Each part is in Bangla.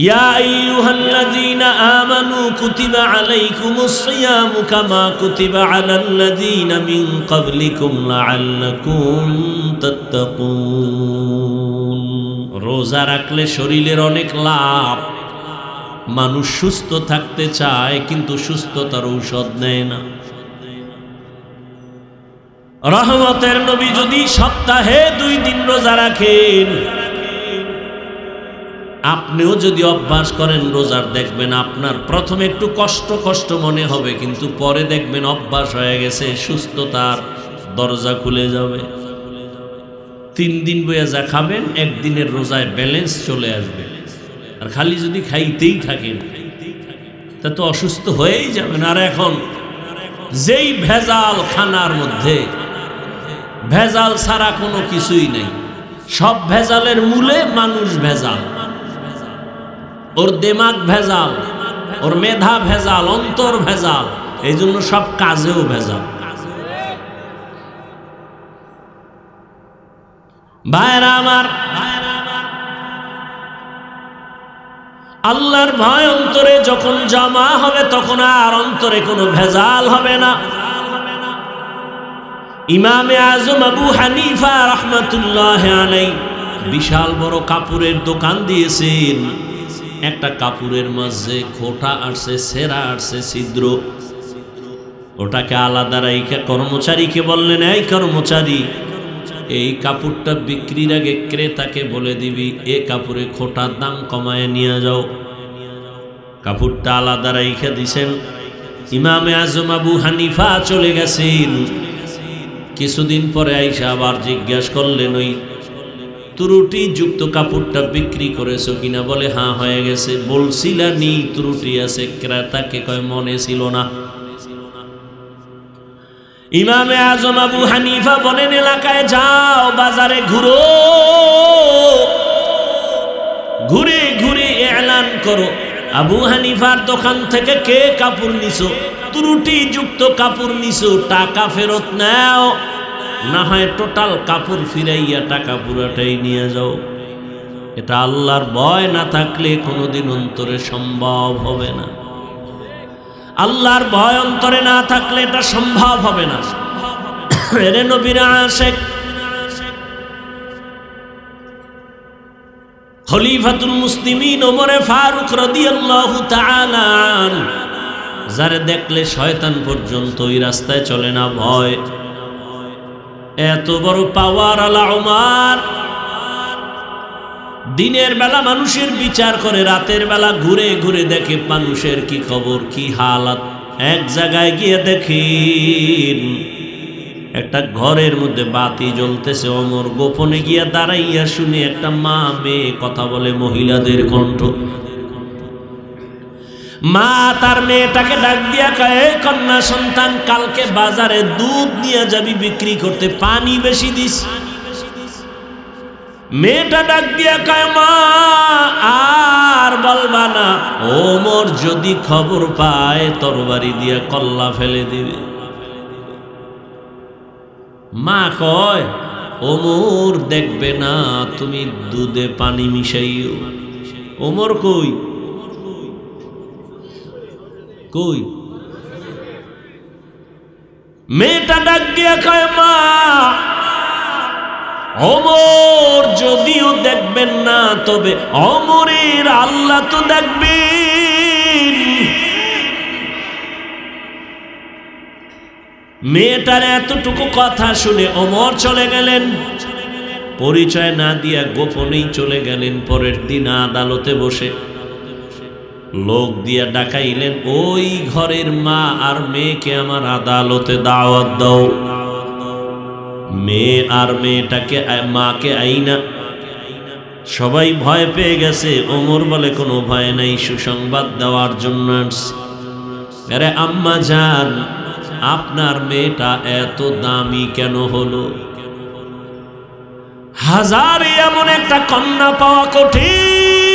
ইয়া আইয়ুহাল্লাযীনা আমানু কুতিবা আলাইকুমুস সিয়ামু কামা কুতিবা আলাল্লাযীনা মিন ক্বাবলিকুম লাআল্লাকুম তাত্তাকুন। রোজা রাখলে শরীরের অনেক লাভ। মানুষ সুস্থ থাকতে চায় কিন্তু সুস্থতার ঔষধ নেয় না। রহমতের নবী যদি সপ্তাহে 2 দিন রোজা রাখেন, আপনিও যদি অভ্যাস করেন রোজার, দেখবেন আপনার প্রথমে একটু কষ্ট কষ্ট মনে হবে, কিন্তু পরে দেখবেন অভ্যাস হয়ে গেছে, সুস্থতার দরজা খুলে যাবে। 3 দিন বইয়া যা খাবেন, একদিনের রোজায় ব্যালেন্স চলে আসবে। আর খালি যদি খাইতেই থাকেন তা তো অসুস্থ হয়েই যাবেন। আর এখন যেই ভেজাল খানার মধ্যে, ভেজাল ছাড়া কোনো কিছুই নেই। সব ভেজালের মূলে মানুষ ভেজাল। ওর দিমাগ ভেজাল, ওর মেধা ভেজাল, অন্তর ভেজাল, এই জন্য সব কাজেও ভেজাল। ভাইরা আমার, আল্লাহর ভয় অন্তরে যখন জমা হবে তখন আর অন্তরে কোনো ভেজাল হবে না। ইমামে আজম আবু হানিফা রাহমাতুল্লাহ আলাইহি বিশাল বড় কাপড়ের দোকান দিয়েছেন। একটা কাপড়ের মাঝে খোঁটা আসছে, সেরা আসছে, ছিদ্র। ওটাকে আলাদা রাইখা কর্মচারীকে বললেন, এই কর্মচারী, এই কাপড়টা বিক্রির আগে ক্রেতাকে বলে দিবি এ কাপড়ে খোঁটার দাম কমায় নিয়ে যাও। কাপড়টা আলাদা রাইখা দিছেন। ইমামে আজম আবু হানিফা চলে গেছেন। কিছুদিন পরে আইসা আবার জিজ্ঞাসা করলেন, ওই ত্রুটি যুক্ত কাপড়টা বিক্রি করেছো কিনা? বলে হ্যাঁ হয়ে গেছে। বলছিলা নি ত্রুটি আছে? ক্রেতাকে কয় মনে ছিল না। ইমামে আজম আবু হানিফা বলেন, এলাকায় যাও, বাজারে ঘুরো, ঘুরে ঘুরে এলান করো আবু হানিফার দোকান থেকে কে কাপড় নিছো, ত্রুটি যুক্ত কাপড় নিছো, টাকা ফেরত নাও, না হয় টোটাল কাপড় ফিরাইয়া টাকা পুরাটাই নিয়ে যাও। এটা আল্লাহর ভয় না থাকলে কোনোদিন অন্তরে সম্ভব হবে না। আল্লাহর ভয় অন্তরে না থাকলে এটা সম্ভব হবে না। এরে নবীর আশিক খলিফাতুল মুসলিমিন ওমরে ফারুক রাদিয়াল্লাহু তাআলা আনহু, যারে দেখলে শয়তান পর্যন্ত ওই রাস্তায় চলে না ভয়। এত বড় পাওয়ার আলা ওমর, দিনের বেলা মানুষের বিচার করে, রাতের বেলা ঘুরে ঘুরে দেখে মানুষের কি খবর, কি হালাত। এক জায়গায় গিয়ে দেখেন একটা ঘরের মধ্যে বাতি জ্বলতেছে। ওমর গোপনে গিয়া দাঁড়াইয়া শুনে একটা মা মেয়ে কথা বলে, মহিলাদের কণ্ঠ। মা তার মেয়েটাকে ডাক দিয়া কয়, কন্যা সন্তান, কালকে বাজারে দুধ নিয়ে যাবি বিক্রি করতে, পানি বেশি দিস। মেয়েটা ডাক দিয়া কয়, মা আর বলবা না, ওমর যদি খবর পায় তরবারি দিয়া কল্লা ফেলে দিবে। মা কয়, ওমর দেখবে না, তুমি দুধে পানি মিশাইও। ওমর কই কই? মেয়েটা ডাক দিয়া কয়, মা ওমর যদিও দেখবেন না, তবে ওমরের আল্লাহ তো দেখবেন। মেয়েটার এতটুকু কথা শুনে ওমর চলে গেলেন, পরিচয় না দিয়া গোপনেই চলে গেলেন। পরের দিন আদালতে বসে লোক দিয়া ডাকাইলেন, ওই ঘরের মা আর মেয়েকে আমার আদালতে দাওয়াত দাও। মেয়ে আর মেয়েটাকে, মাকে আইনা। সবাই ভয় পেয়ে গেছে। ওমর বলে, কোনো ভয় নাই, সুসংবাদ দেওয়ার জন্য আসছি। আরে আম্মা জান, আপনার মেয়েটা এত দামি কেন হলো? হাজারে এমন একটা কন্যা পাওয়া কঠিন।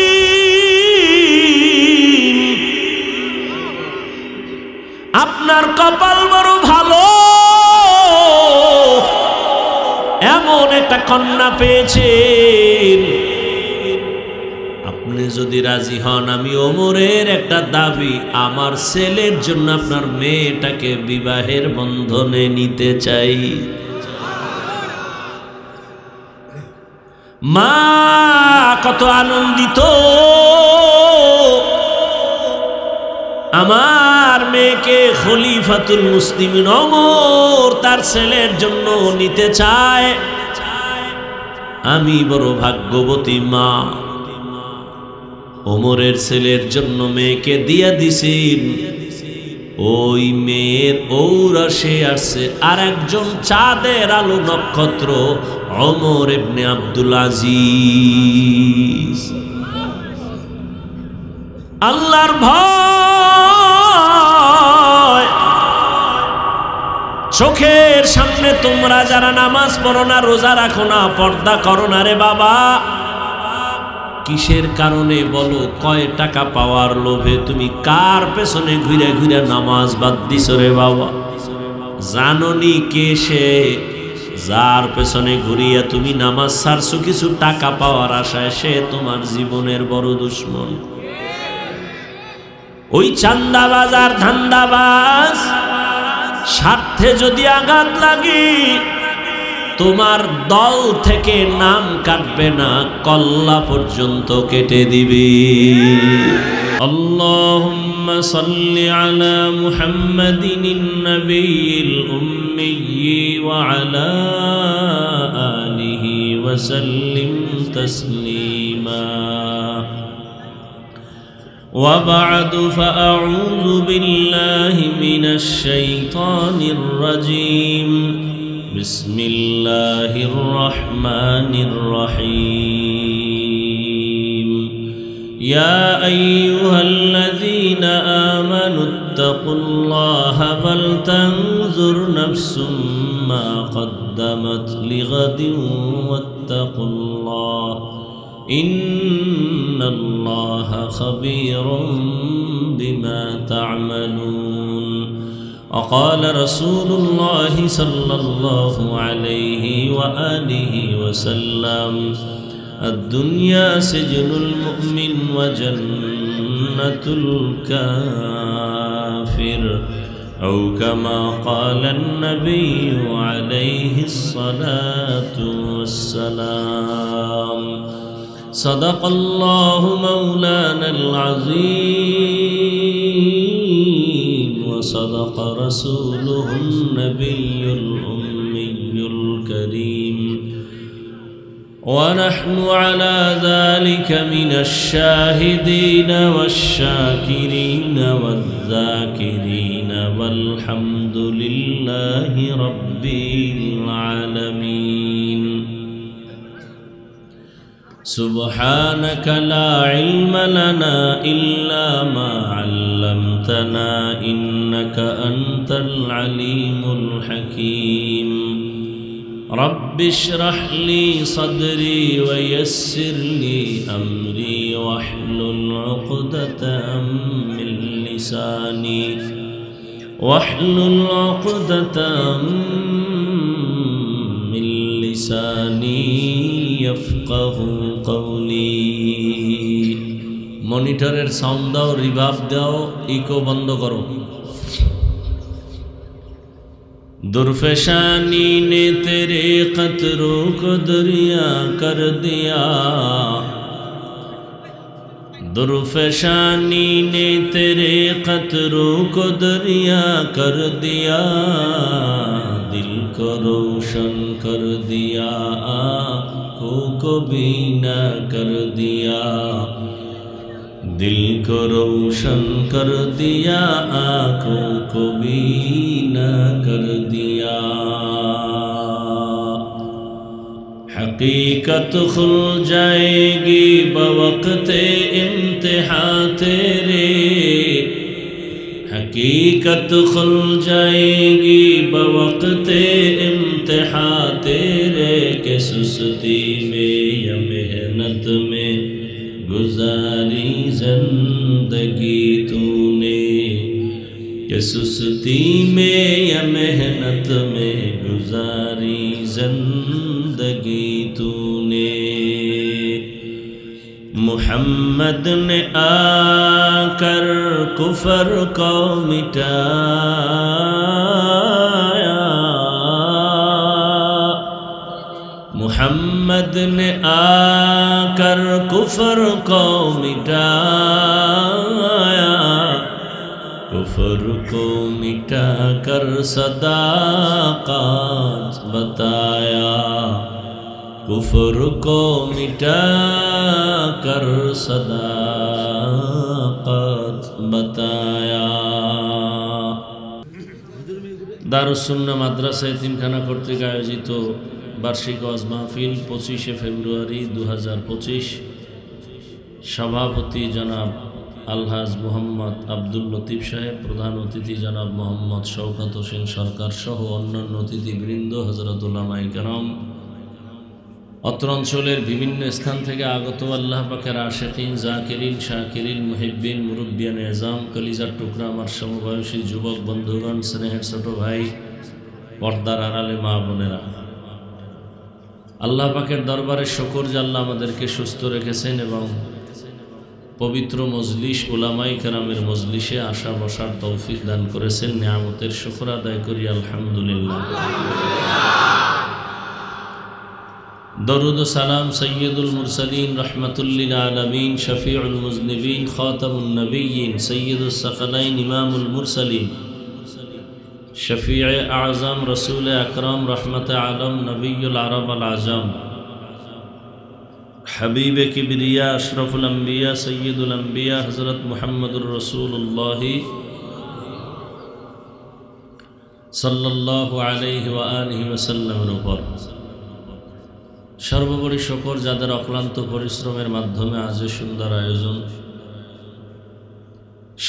আপনার কপাল বড় ভালো, এমন একটা কন্যা পেয়েছেন। আপনি আপনি যদি রাজি হন, আমি ওমরের একটা দাবি, আমার ছেলের জন্য আপনার মেয়েটাকে বিবাহের বন্ধনে নিতে চাই। মা কত আনন্দিত, আমার মেয়েকে খলিফাতুল মুসলিমিন ওমর তার ছেলের জন্য নিতে চায়। আমি বড় ভাগ্যবতী মা, ওমরের ছেলের জন্য মেয়েকে দিয়া দিছেন। ওই মেয়ের ঔরসে আসছে আর একজন চাঁদের আলো নক্ষত্র, ওমর ইবনে আব্দুল আজিজ। আল্লাহর ভয়, চোখের সামনে তোমরা যারা নামাজ পড়ো না, রোজা রাখো না, পর্দা করো না রে বাবা, কিসের কারণে বলো? কয় টাকা পাওয়ার লোভে তুমি কার পেছনে ঘুরে ঘুরে নামাজ বাদ দিছো রে বাবা? জাননি কে সে যার পেছনে ঘুরিয়া তুমি নামাজ ছাড়ছো কিছু টাকা পাওয়ার আশায়? সে তোমার জীবনের বড় দুশ্মন। ওই চান্দাবাজ আর ধান্দাবাজ, স্বার্থে যদি আঘাত লাগে তোমার দল থেকে নাম কাটবে না, কল্লা পর্যন্ত কেটে দিবে। আল্লাহুম্মা সাল্লি আলা মুহাম্মাদিন নবিয়্যিল উম্মি ওয়া আলা আলিহি ওয়া সাল্লিম তাসলিমা। وبعد فأعوذ بالله من الشيطان الرجيم. بسم الله الرحمن الرحيم. يا أيها الذين آمنوا اتقوا الله ولتنظر نفس ما قدمت لغد واتقوا الله إن الله خبير بما تعملون. وقال رسول الله صلى الله عليه وآله وسلم الدنيا سجن المؤمن وجنة الكافر، أو كما قال النبي عليه الصلاة والسلام. صدق الله مولانا العظيم وصدق رسوله النبي الأمي الكريم، ونحن على ذلك من الشاهدين والشاكرين والذاكرين، والحمد لله رب العالمين. سبحانك لا علم لنا إلا ما علمتنا إنك أنت العليم الحكيم. رب اشرح لي صدري ويسر لي أمري واحلل عقدة من لساني يفقهوا قولي. মনিটরের সাউন্ড দাও, রিভার্ব দাও, ইকো বন্ধ করো। दुर्फशानी ने तेरे कतरों को दरिया कर दिया, दुर्फशानी ने तेरे कतरों को दरिया कर दिया, दिल को रोशन कर दिया, आँखों को बीना कर दिया, दिल को रोशन कर दिया, आँखों को बीना कर दिया। हकीकत खुल जाएगी बवक़्ते इम्तिहां तेरे, हकीकत खुल जाएगी बवक़्ते इम्तिहां तेरे, के सुस्ती में या मेहनत में गुजारी जिंदगी तूने, कि सुस्ती में या मेहनत में गुजारी जिंदगी तूने। मुहम्मद ने आकर कुफर को मिटाया, मुहम्मद ने आकर कुफर को मिटाया, कुफर को मिटाकर सदाकत बताया, कुफर को मिटाकर सदाकत बताया। दारुस सुन्नाह মাদ্রাসা এতিমখানা কর্তৃক আয়োজিত বার্ষিক ওয়াজ মাহফিল 25শে ফেব্রুয়ারি 2025। সভাপতি জনাব আলহাজ মোহাম্মদ আব্দুল লতিফ সাহেব, প্রধান অতিথি জনাব মোহাম্মদ শওকত হোসেন সরকার সহ অন্যান্য অতিথিবৃন্দ, হযরত উলামায়ে কেরাম, অত্র অঞ্চলের বিভিন্ন স্থান থেকে আগত আল্লাহ পাকের আশিকিন, জাকিরিন, শাকিরিন, মুহিব্বিন, মুরব্বিয়ান এজাম, কলিজার টুকরা আমার সমবয়সী যুবক বন্ধুগণ, স্নেহের ছোট ভাই, পর্দার আড়ালে মা বোনেরা, আল্লাহ পাকের দরবারে শুকর যে আল্লাহ আমাদেরকে সুস্থ রেখেছেন এবং পবিত্র মজলিস উলামায়ে কেরামের মজলিসে আসা বসার তৌফিক দান করেছেন। নিয়ামতের শুকর আদায় করি আলহামদুলিল্লাহ। দরুদ ও সালাম সৈয়দুল মুরসালিন রহমাতুল্লিল আলামিন, শফিউল মুজনিবিন, খাতামুন নবিয়্যিন, সৈয়দুস সাকালাইন, ইমামুল মুরসালিন, শফিয়ে আযম, রসুল আকরাম, রহমতে আলম, নবিয়ুল আরব আল আজম, হাবিবে কিবরিয়া, আশরাফুল আম্বিয়া, সৈয়দুল আম্বিয়া, হযরত মুহাম্মদুর রাসূলুল্লাহ সাল্লাল্লাহু আলাইহি ওয়া আলিহি ওয়াসাল্লামের উপর সর্বোপরি শুকর যাদের অক্লান্ত পরিশ্রমের মাধ্যমে আজ সুন্দর আয়োজন,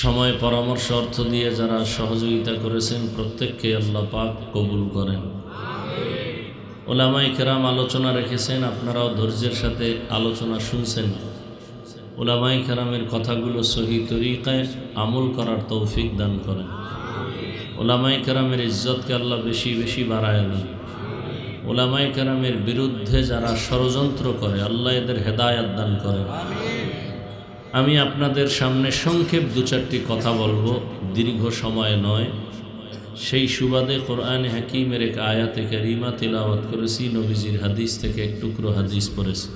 সময়, পরামর্শ, অর্থ দিয়ে যারা সহযোগিতা করেছেন প্রত্যেককে আল্লাহ পাক কবুল করেন। উলামায়ে কেরাম আলোচনা রেখেছেন, আপনারাও ধৈর্যের সাথে আলোচনা শুনছেন। উলামায়ে কেরামের কথাগুলো সহি তরিকায় আমল করার তৌফিক দান করেন। উলামায়ে কেরামের ইজ্জতকে আল্লাহ বেশি বেশি বাড়ায় দেন। উলামায়ে কেরামের বিরুদ্ধে যারা ষড়যন্ত্র করে আল্লাহ এদের হেদায়াত দান করেন। আমি আপনাদের সামনে সংক্ষেপ দু চারটি কথা বলবো, দীর্ঘ সময় নয়। সেই সুবাদে কোরআনে হাকিমের এক আয়াতে কারিমা তিলাওয়াত করেছি, নবীজির হাদিস থেকে এক টুকরো হাদিস পড়েছি।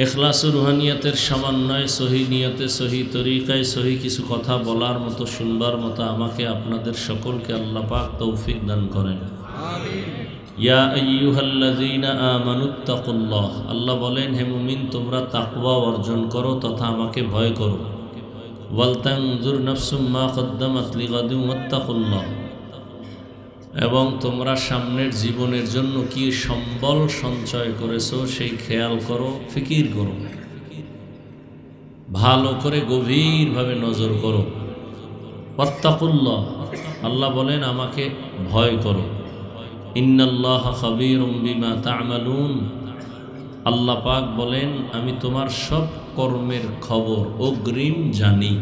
ইখলাস ও রুহানিয়াতের সমন্বয়ে সহি নিয়তে, সহি তরিকায়, সহি কিছু কথা বলার মতো, শুনবার মতো আমাকে আপনাদের সকলকে আল্লাহ পাক তৌফিক দান করেন। আমিন। ইয়া আইয়ুহাল্লাযীনা আমানুত্তাকুল্লাহ, আল্লাহ বলেন, হে মুমিন তোমরা তাকওয়া অর্জন করো তথা আমাকে ভয় করো। ওয়ালতানজুর নাফসুম মা কদ্দামাত লিগাদিন ওয়াত্তাকুল্লাহ, এবং তোমরা সামনের জীবনের জন্য কি সম্বল সঞ্চয় করেছো সেই খেয়াল করো, ফিকির করো, ভালো করে গভীরভাবে নজর করো। ওয়াত্তাকুল্লাহ, আল্লাহ বলেন আমাকে ভয় করো। ইন্নাল্লাহা খাবীরুম বিমা তা'মালুন, আল্লাহ পাক বলেন আমি তোমার সব কর্মের খবর অগ্রিম জানি।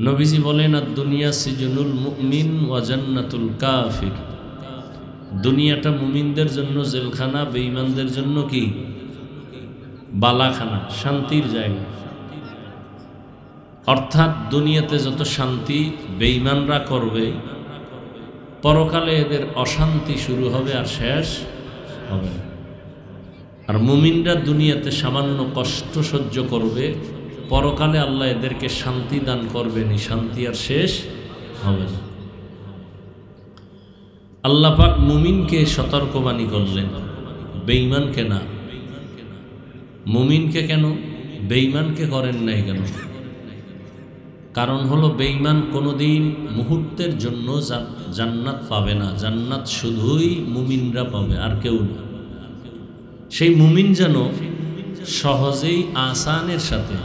নবীজি বলেন আদ-দুনিয়া সিজনুল মুমিন ওয়া জান্নাতুল কাফির, দুনিয়াটা মুমিনদের জন্য জেলখানা, বেঈমানদের জন্য কি বালাখানা, শান্তির জায়গা। অর্থাৎ দুনিয়াতে যত শান্তি বেঈমানরা করবে, পরকালে এদের অশান্তি শুরু হবে আর শেষ হবে না। আর মুমিনরা দুনিয়াতে সামান্য কষ্ট সহ্য করবে, পরকালে আল্লাহ এদেরকে শান্তি দান করবেন, শান্তি আর শেষ হবে না। আল্লাহ পাক মুমিনকে সতর্কবাণী করলেন, বেঈমানকে না। মুমিনকে কেন, বেঈমানকে করেন নাই কেন? কারণ হলো বেঈমান কোনোদিন মুহূর্তের জন্য জান্নাত পাবে না। জান্নাত শুধুই মুমিনরা পাবে, আর কেউ না। সেই মুমিন যেন সহজেই আসানের সাথে,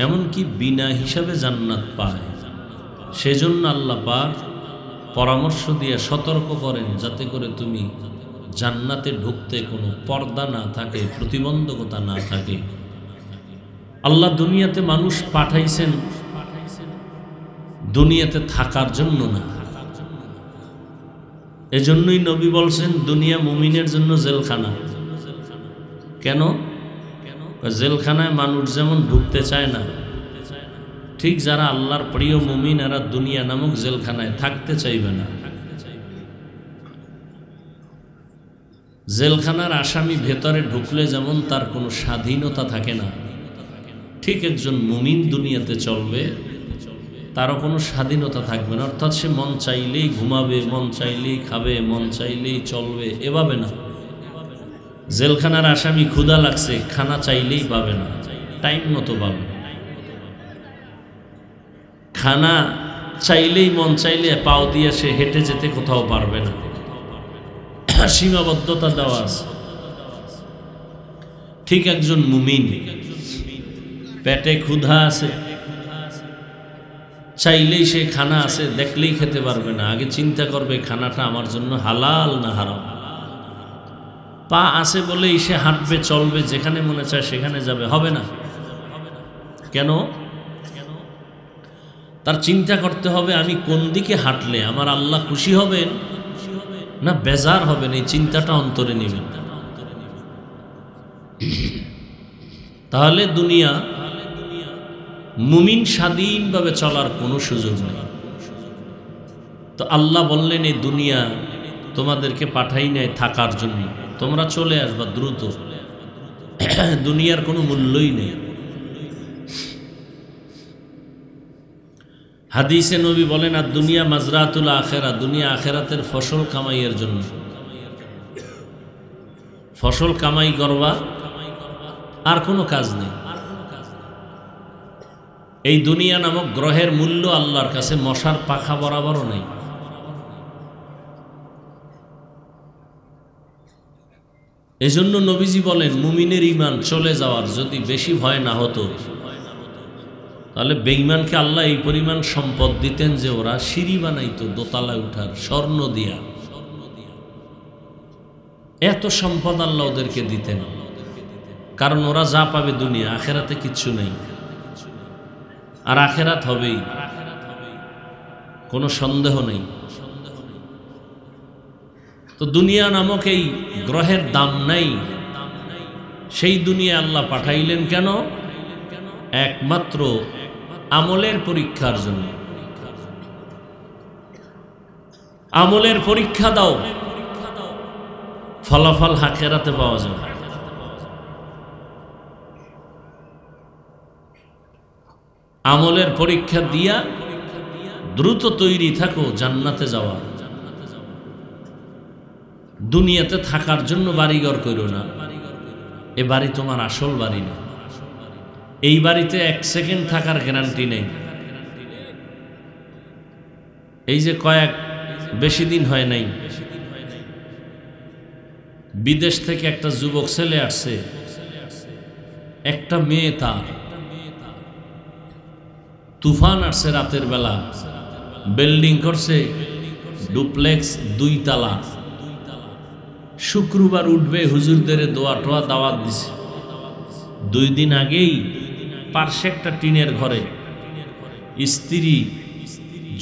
এমনকি বিনা হিসাবে জান্নাত পায়, সেজন্য আল্লাহ পাক পরামর্শ দিয়ে সতর্ক করেন যাতে করে তুমি জান্নাতে ঢুকতে কোনো পর্দা না থাকে, প্রতিবন্ধকতা না থাকে। আল্লাহ দুনিয়াতে মানুষ পাঠাইছেন দুনিয়াতে থাকার জন্য না। এজন্যই নবী বলছেন দুনিয়া মুমিনের জন্য জেলখানা। কেন? জেলখানায় মানুষ যেমন ঢুকতে চায় না, ঠিক যারা আল্লাহর প্রিয় মুমিন এরা দুনিয়া নামক জেলখানায় থাকতে চাইবে না। জেলখানার আসামি ভেতরে ঢুকলে যেমন তার কোনো স্বাধীনতা থাকে না, ঠিক একজন মুমিন দুনিয়াতে চলবে তারও কোনো স্বাধীনতা থাকবে না। অর্থাৎ সে মন চাইলেই ঘুমাবে, মন চাইলেই খাবে, মন চাইলেই চলবে, এভাবে না। জেলখানার আসামি ক্ষুধা লাগছে, খানা চাইলেই পাবে না, টাইম মতো পাবে। খানা চাইলেই মন চাইলে পাও দিয়ে সে হেঁটে যেতে কোথাও পারবে না, সীমাবদ্ধতা দেওয়া আছে। ঠিক একজন মুমিন পেটে ক্ষুধা আছে, চাইলেই সে খানা আছে, দেখলেই খেতে পারবে না, আগে চিন্তা করবে খানাটা আমার জন্য হালাল না হারাম। পা আছে বলেই সে হাঁটবে, চলবে, যেখানে মনে চায় সেখানে যাবে, হবে না। কেন? তার চিন্তা করতে হবে আমি কোন দিকে হাঁটলে আমার আল্লাহ খুশি হবেন না বেজার হবেন, এই চিন্তাটা অন্তরে নেবেন। তাহলে দুনিয়া মুমিন স্বাধীনভাবে চলার কোনো সুযোগ নেই। তো আল্লাহ বললেন এই দুনিয়া তোমাদেরকে পাঠাই নাই থাকার জন্য, তোমরা চলে আসবা দ্রুত, দুনিয়ার কোনো মূল্যই নেই। হাদিসে নবী বলেন আর দুনিয়া মাজরাতুল আখেরা, দুনিয়া আখেরাতের ফসল কামাইয়ের জন্য। ফসল কামাই করবা, আর কোনো কাজ নেই। এই দুনিয়া নামক গ্রহের মূল্য আল্লাহর কাছে মশার পাখা বরাবরও নেই। এজন্য নবীজি বলেন মুমিনের ঈমান চলে যাওয়ার যদি বেশি ভয় না হতো তাহলে বেঈমানকে আল্লাহ এই পরিমাণ সম্পদ দিতেন যে ওরা সিঁড়ি বানাইতো দোতলায় উঠার স্বর্ণ দিয়া। এত সম্পদ আল্লাহ ওদেরকে দিতেন, কারণ ওরা যা পাবে দুনিয়া, আখেরাতে কিচ্ছু নেই। আর আখেরাত হবেই, কোনো সন্দেহ নেই। তো দুনিয়া নামক এই গ্রহের দাম নাই, সেই দুনিয়া আল্লাহ পাঠাইলেন কেন? একমাত্র আমলের পরীক্ষার জন্য। আমলের পরীক্ষা দাও, ফলাফল আখিরাতে পাওয়া যাবে। আমলের পরীক্ষা দিয়া দ্রুত তৈরি থাকো জান্নাতে যাওয়া। দুনিয়াতে থাকার জন্য বাড়িঘর করো না, এ বাড়ি তোমার আসল বাড়ি না। এই বাড়িতে এক সেকেন্ড থাকার গ্যারান্টি নেই। এই যে বেশি দিন হয় নাই, বিদেশ থেকে একটা যুবক ছেলে আসছে, একটা মেয়ে, তার তুফান আসছে রাতের বেলা, বিল্ডিং করছে ডুপ্লেক্স 2 তলা, শুক্রবার উঠবে, হুজুরদের দোয়া টোয়া দাওয়াত দিছে। 2 দিন আগেই পার্শ্বে একটা টিনের ঘরে স্ত্রী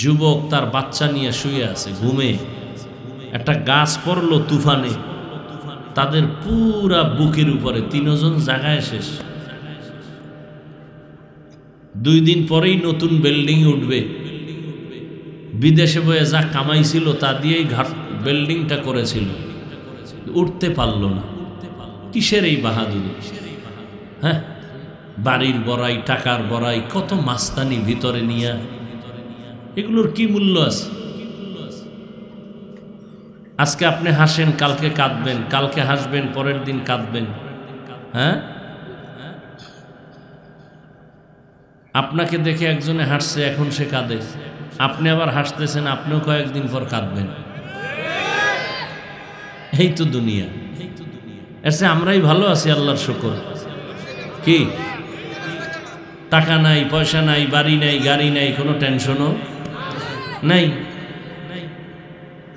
যুবক তার বাচ্চা নিয়ে শুয়ে আছে ঘুমে, একটা গাছ পড়লো তুফানে, তাদের পুরা বুকের উপরে 3 জন জায়গায় শেষ। 2 দিন পরেই নতুন বিল্ডিং উঠবে, বিদেশে বয়ে যা কামাইছিল তা দিয়েই বিল্ডিংটা করেছিল, উঠতে পারল না। কিসের এই বাহাদুরি? হ্যাঁ, বাড়ির বড়াই, টাকার বড়াই, কত মাস্তানি ভিতরে নিয়ে, এগুলোর কি মূল্য আছে? আজকে আপনি হাসেন, কালকে কাঁদবেন, কালকে হাসবেন, পরের দিন কাঁদবেন। হ্যাঁ, আপনাকে দেখে একজনে হাসছে, এখন সে কাঁদে, আপনি আবার হাসতেছেন, আপনিও কয়েকদিন পর কাঁদবেন। এই তো দুনিয়া। এসে আমরাই ভালো আছি, আল্লাহর শুকর। কি টাকা নাই, পয়সা নাই, বাড়ি নাই, গাড়ি নাই, কোনো টেনশনও নাই।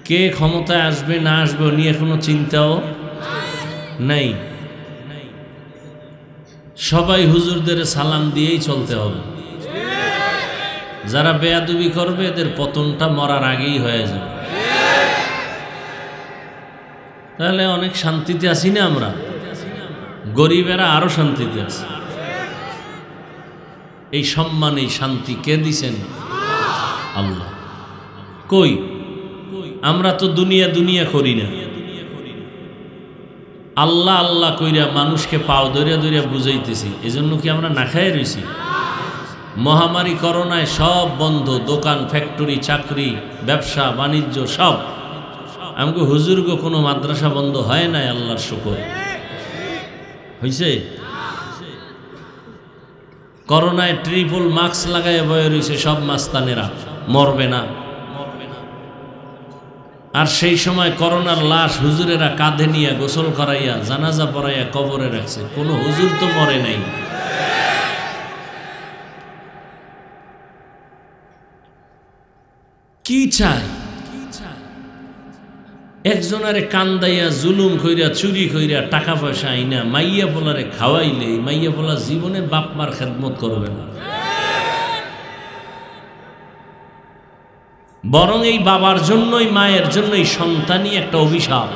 কে ক্ষমতায় আসবে না আসবে নিয়ে কোনো চিন্তাও নাই। সবাই হুজুরদের সালাম দিয়েই চলতে হবে। যারা বেয়াদবি করবে এদের পতনটা মরার আগেই হয়ে যাবে। তাহলে অনেক শান্তিতে আছি না আমরা? গরিবেরা আরো শান্তিতে আছে। এই সম্মান এই শান্তি কে দিছেন? আল্লাহ। কই আমরা তো দুনিয়া দুনিয়া করি না, আল্লাহ আল্লাহ কইরা মানুষকে পাও ধরিয়া ধরিয়া বুঝাইতেছি। এজন্য কি আমরা না খায় রইছি? মহামারী করোনায় সব বন্ধ, দোকান ফ্যাক্টরি চাকরি ব্যবসা বাণিজ্য সব। আমাকে হুজুরগো কোনো মাদ্রাসা বন্ধ হয় নাই, আল্লাহর শুকর হইছে। করোনায় ট্রিপল মাস্ক লাগায় বয়ে রয়েছে সব মাস্তানেরা, মরবে না। আর সেই সময় করোনার লাশ হুজুরেরা কাঁধে নিয়ে গোসল করাইয়া জানাজা পড়াইয়া কবরে রাখছে, কোনো হুজুর তো মরে নাই। কি চাই? একজনারে কান্দাইয়া জুলুম কইরা চুরি কইরা টাকা পয়সা আইনা মাইয়া পোলারে খাওয়াইলে মাইয়া পোলা জীবনে বাপ মার খেদমত করবে না, বরং এই বাবার জন্যই মায়ের জন্যই সন্তানই একটা অভিশাপ।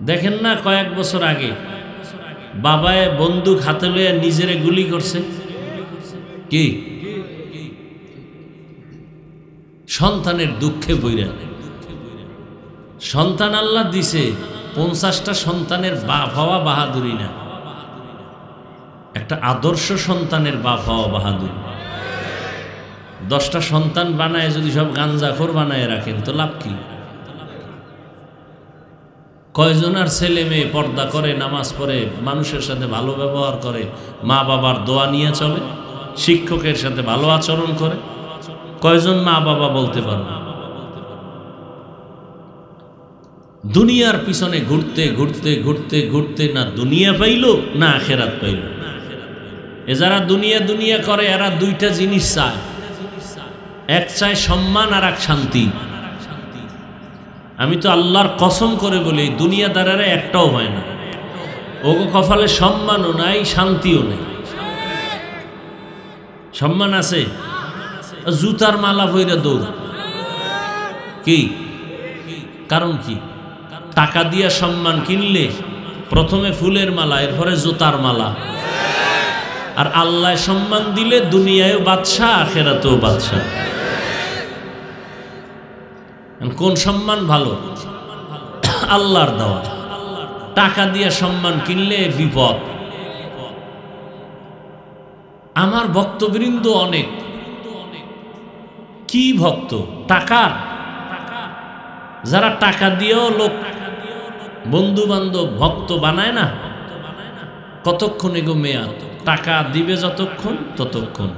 দেখেন না কয়েক বছর আগে বাবায় বন্দুক হাতে লইয়া নিজেরে গুলি করছে, কি সন্তানের দুঃখে বইরা। সন্তান আল্লাহ দিছে, 50টা সন্তানের বাপ হওয়া বাহাদুরি না, একটা আদর্শ সন্তানের বাপ হওয়া বাহাদুরি। 10টা সন্তান বানায় যদি সব গাঞ্জাখোর বানায় রাখেন তো লাভ কি? কয়জনার ছেলে মেয়ে পর্দা করে, নামাজ পড়ে, মানুষের সাথে ভালো ব্যবহার করে, মা বাবার দোয়া নিয়ে চলে, শিক্ষকের সাথে ভালো আচরণ করে? কয়জন মা বাবা বলতে পারবে? দুনিয়ার পিছনে ঘুরতে ঘুরতে ঘুরতে ঘুরতে না দুনিয়া পাইল না আখেরাত পাইল। এ যারা দুনিয়া দুনিয়া করে এরা দুইটা জিনিস চায়, এক চায় সম্মান আর এক শান্তি। আমি তো আল্লাহর কসম করে বলি দুনিয়াদারেরা একটাও হয় না, ওগো কপালে সম্মানও নাই শান্তিও নেই। সম্মান আছে, জুতার মালা পইরা দৌড়। কি কারণ? কি টাকা দিয়া সম্মান কিনলে প্রথমে ফুলের মালা, এরপরে জুতার মালা। আর আল্লাহ সম্মান দিলে দুনিয়ায়ও বাদশাহ আখেরাতেও বাদশাহ। কোন সম্মান ভালো? আল্লাহর দেওয়া। টাকা দিয়া সম্মান কিনলে বিপদ। আমার ভক্তবৃন্দ অনেক, কি ভক্ত টাকার, যারা টাকা দিয়েও লোক বন্ধু বান্ধব ভক্ত বানায় না। কতক্ষণ এগো মেয়াদ? টাকা দিবে যতক্ষণ ততক্ষণ,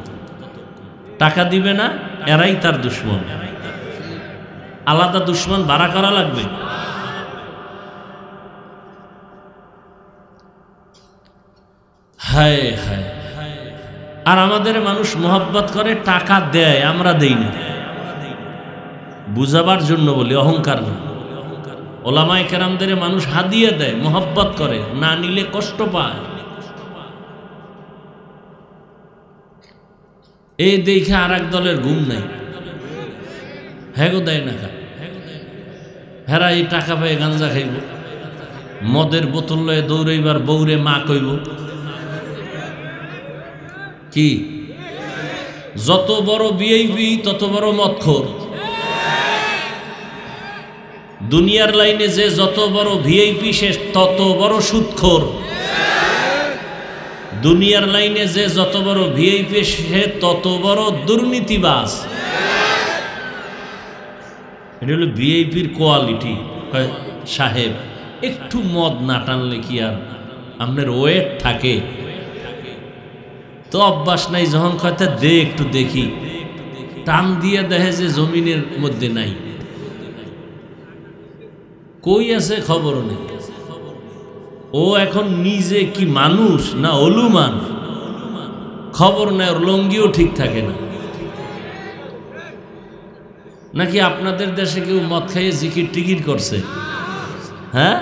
টাকা দিবে না এরাই তার দুশ্মন। আলাদা দুশ্মন ভাড়া করা লাগবে। হায় হায়। আর আমাদের মানুষ মোহাব্বত করে, টাকা দেয়, আমরা দেই না। বুঝাবার জন্য বলি, অহংকার না। ওলামায়ে কেরামদের মানুষ হাদিয়া দেয়, মোহাব্বত করে, না নিলে কষ্ট পায়। এই দেখে আর এক দলের ঘুম নাই, হ্যাগো দেয় না খা। হেরা এই টাকা পায় গাঞ্জা খাইব, মদের বোতল লয়ে দৌড়াইবার বৌরে মা কইব। কি যত বড় ভিআইপি তত বড় মদখোর। দুনিয়ার লাইনে যে যত বড় ভিআইপি সে তত বড় সুদখোর। দুনিয়ার লাইনে যে যত বড় ভিআইপি সে তত বড় দুর্নীতিবাজ। এটা হলো ভিআইপির কোয়ালিটি। সাহেব একটু মদ না টানলে কি আর আপনার ওয়েট থাকে? তো অভ্যাস নাই, যখন কথা দে একটু দেখি, টান দিয়ে দেখে যে জমিনের মধ্যে নাই, কই আছে খবর নেই। ও এখন নিজে কি মানুষ না অলুমান, খবর নেই। ওর লঙ্গিও ঠিক থাকে না। নাকি আপনাদের দেশে কেউ মদ খাইয়ে জিকির টিকির করছে? হ্যাঁ,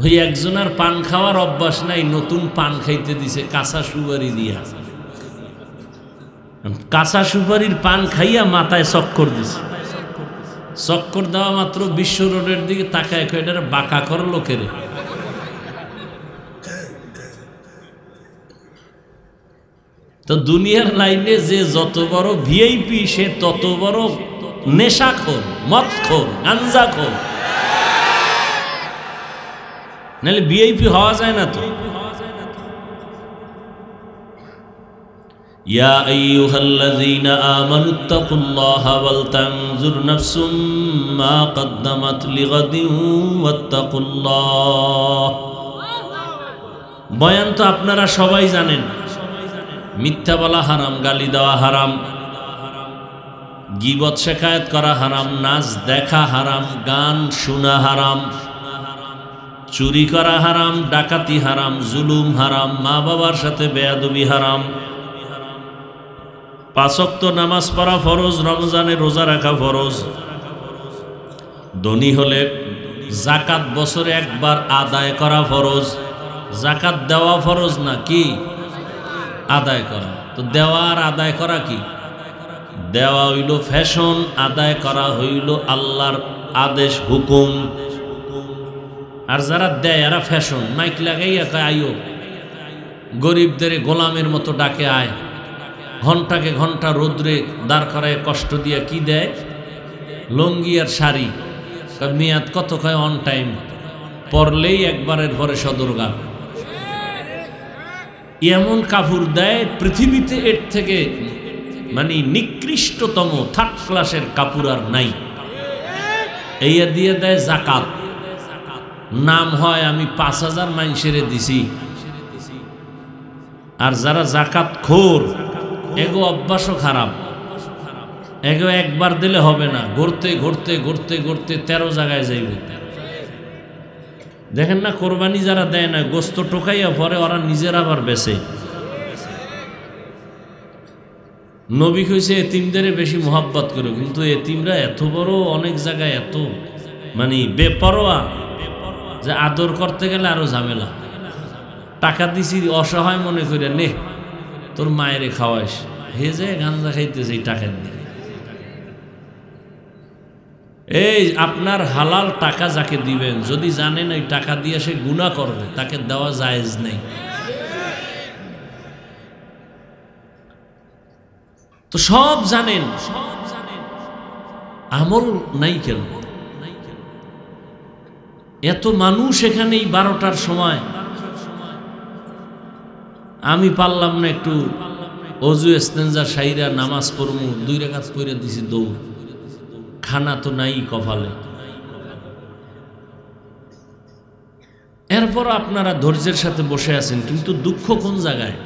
ওই একজনের পান খাওয়ার অভ্যাস নাই, নতুন পান খাইতে দিছে কাঁচা সুপারি দিয়া। কাঁচা সুপারির পান খাইয়া মাথায় চক্কর দিছে। চক্কর দেওয়া মাত্র বিশ্ব রোডের দিকে তাকায় এটা বাঁকা কর লোকের। তো দুনিয়ার লাইনে যে যত বড় ভিআইপি সে তত বড় নেশাখোর, মদখোর, গাঞ্জাখোর, নাহলে ভিআইপি হওয়া যায় না তো। ইয়া আইয়ুহাল্লাযীনা আমানুত্তাকুল্লাহা ওয়াল তানজুর নাফসুম মা কদ্দামাত লিগাদিন ওয়াত্তাকুল্লাহ। বয়ান তো আপনারা সবাই জানেন, মিথ্যা বলা হারাম, গালি দেওয়া হারাম, গীবত শেখায়েত করা হারাম, নাচ দেখা হারাম, গান শোনা হারাম, চুরি করা হারাম, ডাকাতি হারাম, জুলুম হারাম, মা বাবার সাথে বেয়াদবি হারাম, 5 ওয়াক্ত নামাজ পড়া ফরজ, রমজানে রোজা রাখা ফরজ, ধনী হলে যাকাত বছরে একবার আদায় করা ফরজ। যাকাত দেওয়া ফরজ না, কি আদায় করা। তো দেওয়া আর আদায় করা কি? দেওয়া হইল ফ্যাশন, আদায় করা হইল আল্লাহর আদেশ হুকুম। আর যারা দেয় এরা ফ্যাশন, মাইক লাগাইয়া কয় আইও, গরিবদের গোলামের মতো ডাকে আয়, ঘন্টাকে ঘন্টা রোদ্রে দাঁড় করায় কষ্ট দিয়া কি দেয়? লঙ্গি আর শাড়ি। মেয়াদ কত? কয় অন টাইম, পরলেই একবারের পরে সদরঘাট। এমন কাপড় দেয় পৃথিবীতে এর থেকে মানে নিকৃষ্টতম থার্ড ক্লাসের কাপড় আর নাই। এই দিয়ে দেয় যাকাত, নাম হয় আমি 5000 মাইনসেরে দিছি। আর যারা যাকাত খোর, এগো অভ্যাসও খারাপ, এগো একবার দিলে হবে না, ঘুরতে ঘুরতে ঘুরতে ঘুরতে 13 জায়গায় যাইবে। দেখেন না, কোরবানি যারা দেয় না, গোস্ত টোকাইয়া পরে ওরা নিজের আবার বেচে। নবী কইছে এতিমদের বেশি মোহাব্বত করো, কিন্তু এতিমরা এত বড় অনেক জায়গায় এত মানে বেপরোয়া যে আদর করতে গেলে আরো ঝামেলা। টাকা দিছি অসহায় মনে করে, নে তোর মায়েরে খাওয়াইস, হে যে গাঞ্জা খাইতেছে এই টাকা দিয়ে। এই আপনার হালাল টাকা যাকে দিবেন, যদি জানেন এই টাকা দিয়ে সে গুনাহ করবে, তাকে দেওয়া জায়েজ নেই। তো সব জানেন, আমল নাই কেন? এত মানুষ এখানে এই 12টার সময়, আমি পারলাম না একটু অজু ইস্তেঞ্জা সাইরা নামাজ পড়মু, 2 রাকাত পড়ে দিছি দৌড়, খানা তো নাই কপালে। এরপর আপনারা ধৈর্যের সাথে বসে আছেন, কিন্তু দুঃখ কোন জায়গায়?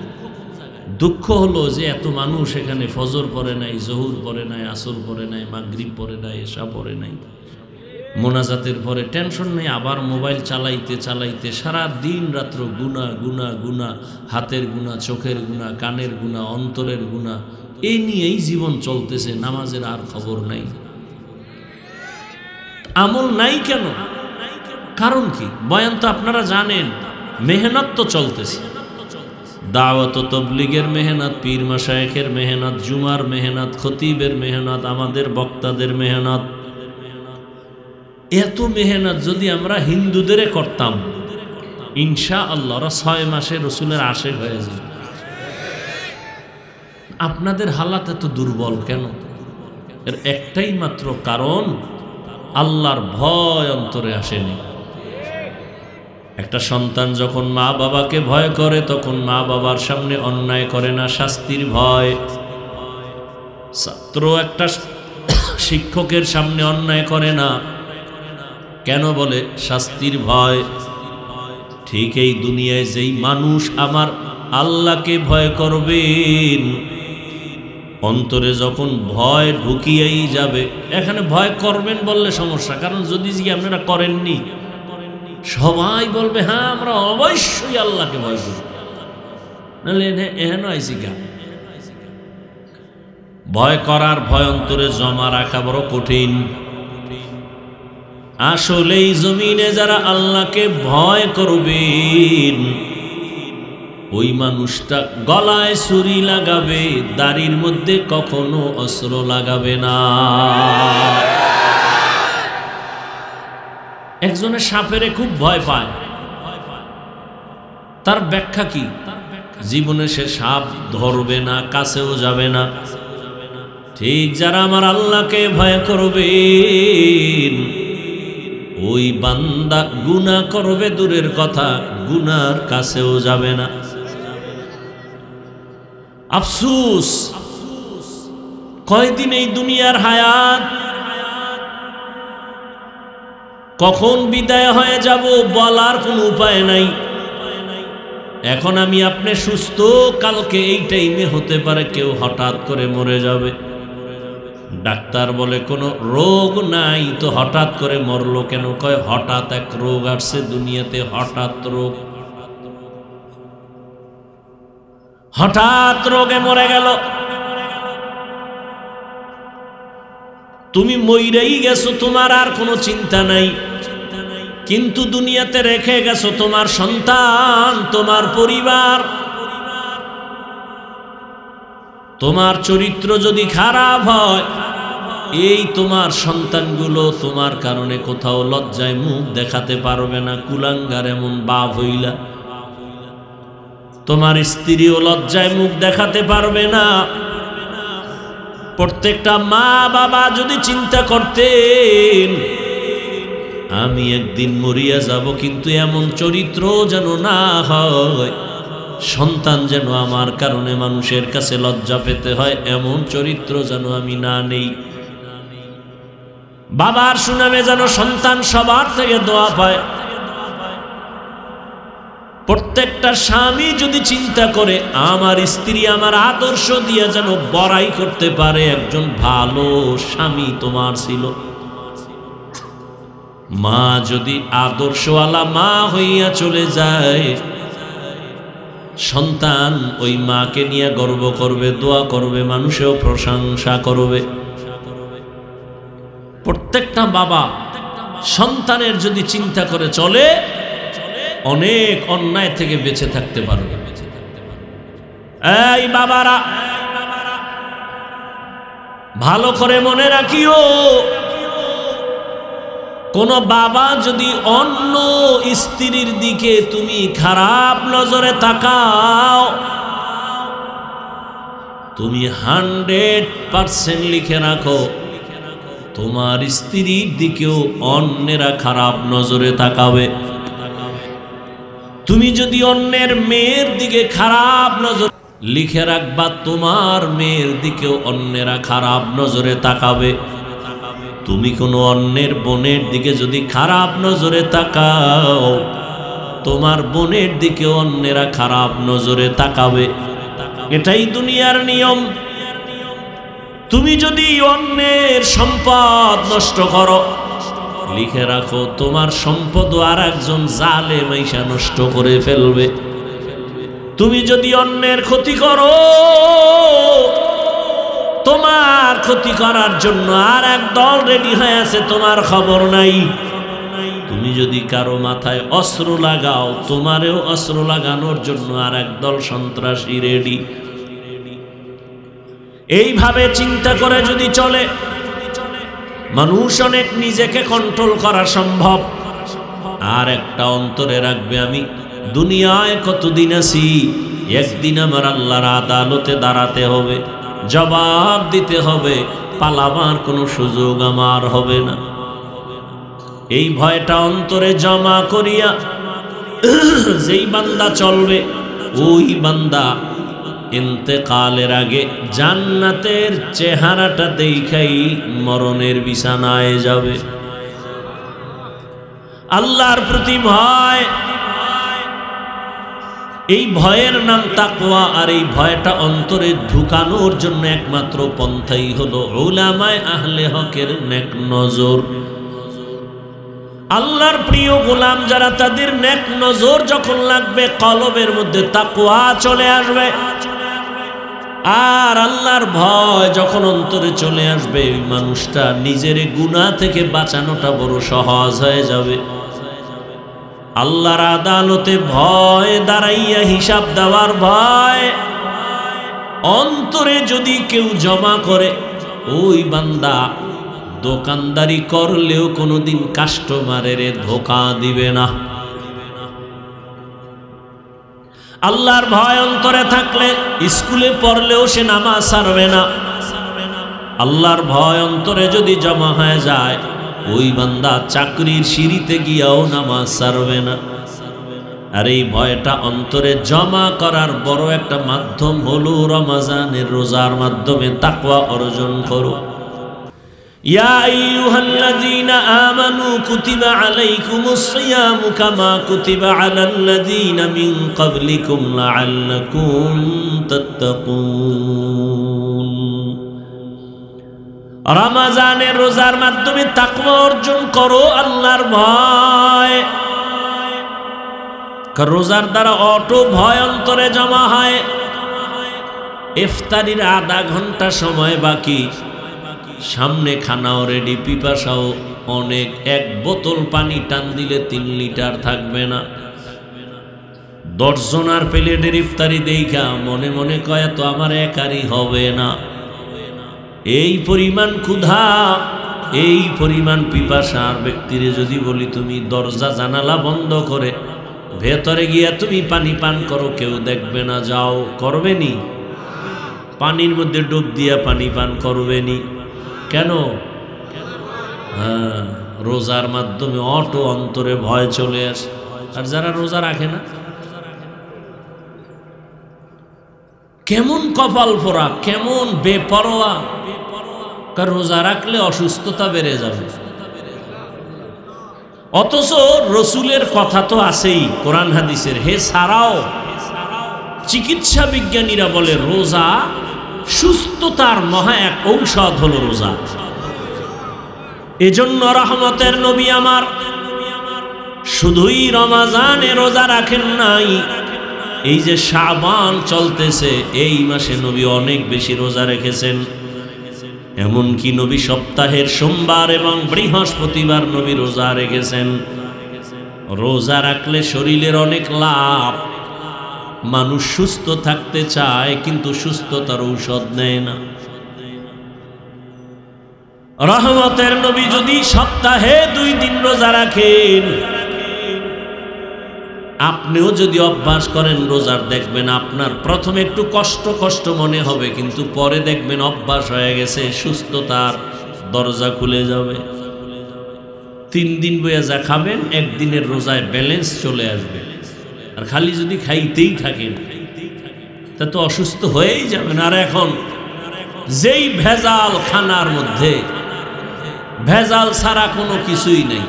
দুঃখ হলো যে এত মানুষ এখানে ফজর পড়ে নাই, জহুর পড়ে নাই, আসর পড়ে নাই, মাগরিব পড়ে নাই, এশা পড়ে নাই, মোনাজাতের পরে টেনশন নেই, আবার মোবাইল চালাইতে চালাইতে সারা দিন রাত্র গুনাহ গুনাহ গুনাহ, হাতের গুনাহ, চোখের গুনাহ, কানের গুনাহ, অন্তরের গুনাহ, এই নিয়েই জীবন চলতেছে, নামাজের আর খবর নাই। আমল নাই কেন? কারণ কি? বয়ান তো আপনারা জানেন, মেহনত তো চলতেছে, দাওয়াত ও তবলিগের মেহনত, পীর মাশায়েখের মেহনত, জুমার মেহনত, খতিবের মেহনত, আমাদের বক্তাদের মেহনত। এত মেহনত যদি আমরা হিন্দুদের করতাম, ইনশাআল্লাহ 6 মাসে রসুলের আশিক হয়ে যায়। আপনাদের হালাত এত দুর্বল কেন? এর একটাই মাত্র কারণ, আল্লাহর ভয় অন্তরে আসেনি। একটা সন্তান যখন মা বাবাকে ভয় করে, তখন মা বাবার সামনে অন্যায় করে না, শাস্তির ভয়। ছাত্র একটা শিক্ষকের সামনে অন্যায় করে না, কেন বলে? শাস্তির ভয়। ঠিক এই দুনিয়ায় যেই মানুষ আমার আল্লাহকে ভয় করবেন, অন্তরে যখন ভয় ঢুকিয়েই যাবে, এখানে ভয় করবেন বললে সমস্যা, কারণ যদি আপনারা করেননি সবাই বলবে হ্যাঁ আমরা অবশ্যই আল্লাহকে ভয় করি, নাহলে এহেন আইসি কেন? ভয় করার ভয় অন্তরে জমা রাখা বড় কঠিন। আসলেই জমিনে যারা আল্লাহকে ভয় করবেন, ওই মানুষটা গলায় ছুরি লাগাবে, দাড়ির মধ্যে কখনো অস্ত্র লাগাবে না। একজনের সাপেরে খুব ভয় পায়, তার ব্যাখ্যা কি? জীবনে সে সাপ ধরবে না, কাছেও যাবে না। ঠিক যারা আমার আল্লাহকে ভয় করবেন, ওই বান্দা গুনাহ করবে দূরের কথা, গুনার কাছেও যাবে না। আফসোস, কয়দিন এই দুনিয়ার হায়াত, কখন বিদায় হয়ে যাব বলার কোনো উপায় নাই। এখন আমি আপনি সুস্থ, কালকে এই টাইমে হতে পারে কেউ হঠাৎ করে মরে যাবে। ডাক্তার বলে কোনো রোগ নাই, তো হঠাৎ করে মরলো কেন? কয় হঠাৎ এক রোগ আসছে দুনিয়াতে, হঠাৎ রোগ, হঠাৎ রোগে মরে গেল। তুমি মইরাই গেছো, তোমার আর কোনো চিন্তা নাই, কিন্তু দুনিয়াতে রেখে গেছো তোমার সন্তান, তোমার পরিবার। তোমার চরিত্র যদি খারাপ হয়, এই তোমার সন্তানগুলো তোমার কারণে কোথাও লজ্জায় মুখ দেখাতে পারবে না। কুলাঙ্গার এমন বাপ হইলা, তোমার স্ত্রীও লজ্জায় মুখ দেখাতে পারবে না। প্রত্যেকটা মা বাবা যদি চিন্তা করতেন আমি একদিন মরিয়া যাব, কিন্তু এমন চরিত্র যেন না হয়, সন্তান যেন আমার কারণে মানুষের কাছে লজ্জা পেতে হয়, এমন চরিত্র যেন আমি না নেই। বাবার সুনামে যেন সন্তান সবার থেকে দোয়া পায়। প্রত্যেকটা স্বামী যদি চিন্তা করে আমার স্ত্রী আমার আদর্শ দিয়ে যেন বড়াই করতে পারে, একজন ভালো স্বামী তোমার ছিল। মা যদি আদর্শওয়ালা মা হইয়া চলে যায়, সন্তান ওই মাকে নিয়ে গর্ব করবে, দোয়া করবে, মানুষেও প্রশংসা করবে। প্রত্যেকটা বাবা সন্তানের যদি চিন্তা করে চলে, অনেক অন্যায় থেকে বেঁচে থাকতে পারবে। এই বাবারা ভালো করে মনে রাখিও, কোন বাবা যদি অন্য স্ত্রীর দিকে তুমি খারাপ নজরে তাকাও, তুমি 100% লিখে রাখো তোমার স্ত্রীর দিকেও অন্যেরা খারাপ নজরে তাকাবে। তুমি যদি অন্যের মেয়ের দিকে খারাপ নজর, লিখে রাখবা তোমার মেয়ের দিকেও অন্যেরা খারাপ নজরে তাকাবে। তুমি কোনো অন্যের বোনের দিকে যদি খারাপ নজরে তাকাও, তোমার বোনের দিকে অন্যেরা খারাপ নজরে তাকাবে। এটাই দুনিয়ার নিয়ম। তুমি যদি অন্যের সম্পদ নষ্ট করো, লিখে রাখো তোমার সম্পদ আর একজন জালেম আইসা নষ্ট করে ফেলবে। তুমি যদি অন্যের ক্ষতি করো, তোমার ক্ষতি করার জন্য আর এক দল রেডি হয়ে আছে, তোমার খবর নাই। তুমি যদি কারো মাথায় অস্ত্র লাগাও, তোমারেও অস্ত্র লাগানোর জন্য আর এক দল সন্ত্রাসী রেডি। এইভাবে চিন্তা করে যদি চলে, মানুষ অনেক নিজেকে কন্ট্রোল করা সম্ভব। আর একটা অন্তরে রাখবে, আমি দুনিয়ায় কতদিন আছি, একদিন আমার আল্লাহর আদালতে দাঁড়াতে হবে, জবাব দিতে হবে, পালাবার কোনো সুযোগ আমার হবে না। এই ভয়টা অন্তরে জমা করিয়া যেই বান্দা চলবে, ওই বান্দা ইন্তেকালের আগে জান্নাতের চেহারাটা দেখাই মরণের বিছানায় যাবে। আল্লাহর প্রতি ভয়, এই ভয়ের নাম তাকওয়া। আর এই ভয়টা অন্তরে ঢুকানোর জন্য একমাত্র পন্থাই হলো উলামায়ে আহলে হকের নেক নজর। আল্লাহর প্রিয় গোলাম যারা, তাদের নেক নজর যখন লাগবে, কলবের মধ্যে তাকওয়া চলে আসবে। আর আল্লাহর ভয় যখন অন্তরে চলে আসবে, ওই মানুষটা নিজের গুনাহ থেকে বাঁচানোটা বড় সহজ হয়ে যাবে। আল্লাহর আদালতে ভয় দাঁড়াইয়া হিসাব দেওয়ার ভয় অন্তরে যদি কেউ জমা করে, ওই বান্দা দোকানদারি করলেও কোনোদিন কাস্টমারের ধোঁকা দিবে না। আল্লাহর ভয় অন্তরে থাকলে স্কুলে পড়লেও সে নামাজ ছাড়বে না। আল্লাহর ভয় অন্তরে যদি জমা হয়ে যায়, ওই বান্দা চাকরির সিঁড়িতে গিয়াও নামাজ ছাড়বে না। আর এই ভয়টা অন্তরে জমা করার বড় একটা মাধ্যম হলো রমজানের রোজার মাধ্যমে তাকওয়া অর্জন করো। ইয়া আইয়ুহাল্লাযীনা আমানু কুতিবা আলাইকুমুস সিয়ামু কামা কুতিবা আলাল্লাযীনা মিন ক্বাবলিকুম লাআল্লাকুম তাত্তাকুন। রমজানের রোজার মাধ্যমে তাকওয়া অর্জন করো, আল্লাহর ভয়। রোজার দ্বারা অটো ভয় অন্তরে জমা হয়। ইফতারির আধা ঘন্টা সময় বাকি, সামনে খানাও রেডি, পিপাসাও অনেক। এক বোতল পানি টান দিলে 3 লিটার থাকবে না। 10 জনার প্লেটের ইফতারি দেখা মনে মনে কয় তো আমার একারই হবে না। এই পরিমাণ ক্ষুধা, এই পরিমাণ পিপাসার ব্যক্তিরে যদি বলি তুমি দরজা জানালা বন্ধ করে ভেতরে গিয়া তুমি পানি পান করো, কেউ দেখবে না, যাও, করবেনি? পানির মধ্যে ডুব দিয়া পানি পান করবেনি কেন? হ্যাঁ, রোজার মাধ্যমে অটো অন্তরে ভয় চলে আসে। আর যারা রোজা রাখে না, কেমন কপাল পোড়া, কেমন বেপরোয়া। কারণ রোজা রাখলে অসুস্থতা বেড়ে যাবে। অথচ রসুলের কথা তো আছেই কোরআন হাদিসের। হে সারাও, চিকিৎসা বিজ্ঞানীরা বলে রোজা সুস্থতার মহা এক ঔষধ হলো রোজা। এজন্য রহমতের নবী আমার শুধুই রমজানে রোজা রাখেন নাই, এই যে শাবান চলতেছে এই মাসে নবী অনেক বেশি রোজা রেখেছেন। এমনকি নবী সপ্তাহের সোমবার এবং বৃহস্পতিবার নবী রোজা রেখেছেন। রোজা রাখলে শরীরের অনেক লাভ। মানুষ সুস্থ থাকতে চায় কিন্তু সুস্থতার ঔষধ নেয় না। রহমতের নবী যদি সপ্তাহে 2 দিন রোজা রাখেন, আপনিও যদি অভ্যাস করেন রোজার, দেখবেন আপনার প্রথমে একটু কষ্ট কষ্ট মনে হবে, কিন্তু পরে দেখবেন অভ্যাস হয়ে গেছে, সুস্থতার দরজা খুলে যাবে। 3 দিন বইয়া যা খাবেন, 1 দিনের রোজায় ব্যালেন্স চলে আসবে। আর খালি যদি খাইতেই থাকেন তা তো অসুস্থ হয়েই যাবেন। আর এখন যেই ভেজাল খানার মধ্যে, ভেজাল ছাড়া কোনো কিছুই নেই।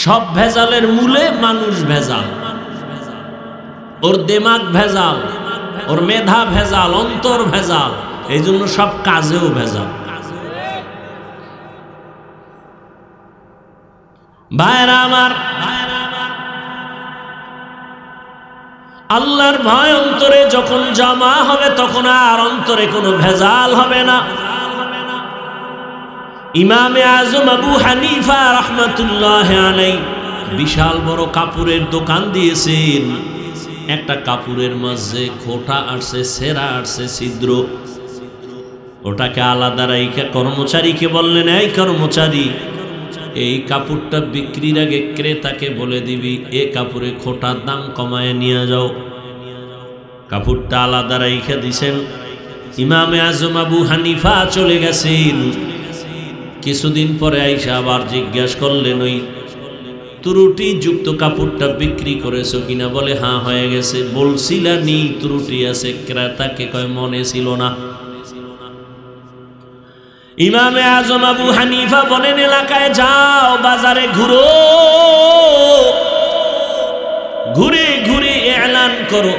সব ভেজালের মূলে মানুষ ভেজাল। ওর দিমাগ ভেজাল, ওর মেধা ভেজাল, অন্তর ভেজাল। এই জন্য সব কাজেও ভেজাল। ভাইরা আমার, আল্লাহর ভয় অন্তরে যখন জমা হবে তখন আর অন্তরে কোনো ভেজাল হবে না। ইমামে আজম আবু হানিফা রাহমাতুল্লাহ আলাইহি বিশাল বড় কাপড়ের দোকান দিয়েছেন। একটা কাপড়ের মাঝে খোঁটা আসছে, সেরা আসছে, ছিদ্র। ওটাকে আলাদা রাইখা কর্মচারীকে বললেন, এই কর্মচারী, এই কাপড়টা বিক্রির আগে ক্রেতাকে বলে দিবি এ কাপড়ে খোঁটার দাম কমায় নিয়ে যাও। কাপড়টা আলাদা রাইখা দিছেন। ইমামে আজম আবু হানিফা চলে গেছেন। কিছুদিন পরে আইসা আবার জিজ্ঞাসা করলেন, ওই ত্রুটি যুক্ত কাপড়টা বিক্রি করেছো কিনা? বলে হ্যাঁ হয়ে গেছে। বলছিলা নি ত্রুটি আছে? ক্রেতাকে কয় মনে ছিল না। ইমামে আজম আবু হানিফা বলেন, এলাকায় যাও, বাজারে ঘুরো, ঘুরে ঘুরে এলান করো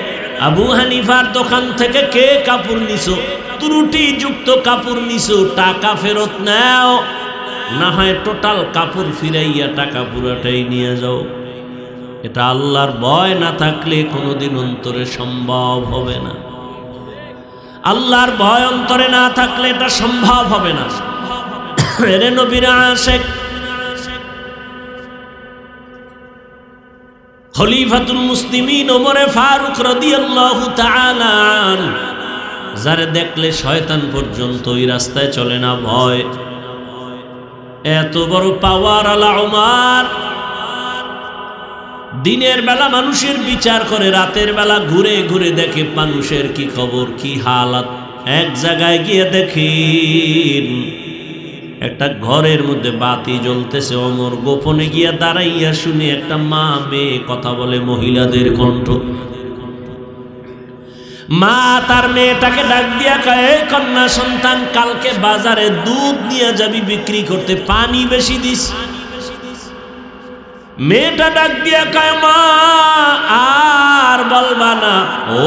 আবু হানিফার দোকান থেকে কে কাপড় নিছো, ত্রুটি যুক্ত কাপড় নিছো, টাকা ফেরত নাও, না হয় টোটাল কাপড় ফিরাইয়া টাকা পুরাটাই নিয়ে যাও। এটা আল্লাহর ভয় না থাকলে কোনোদিন অন্তরে সম্ভব হবে না। আল্লাহর ভয় অন্তরে না থাকলে এটা সম্ভব হবে না। এরে নবীর আশিক খলিফাতুল মুসলিমিন ওমরে ফারুক রাদিয়াল্লাহু তাআলা যারে দেখলে শয়তান পর্যন্ত ওই রাস্তায় চলে না, ভয়। এত বড় পাওয়ার আলা ওমর। দিনের বেলা মানুষের বিচার করে, রাতের বেলা ঘুরে ঘুরে দেখে মানুষের কি খবর, কি হালাত। এক জায়গায় গিয়ে দেখেন একটা ঘরের মধ্যে বাতি জ্বলতেছে। ওমর গোপনে গিয়া দাঁড়াইয়া শুনে একটা মা মেয়ে কথা বলে, মহিলাদের কণ্ঠ। মা তার মেয়েটাকে ডাক দিয়া কয়, কন্যা সন্তান, কালকে বাজারে দুধ নিয়ে যাবি বিক্রি করতে, পানি বেশি দিস। মেয়েটা ডাক দিয়া কয়, মা আর বলবা না,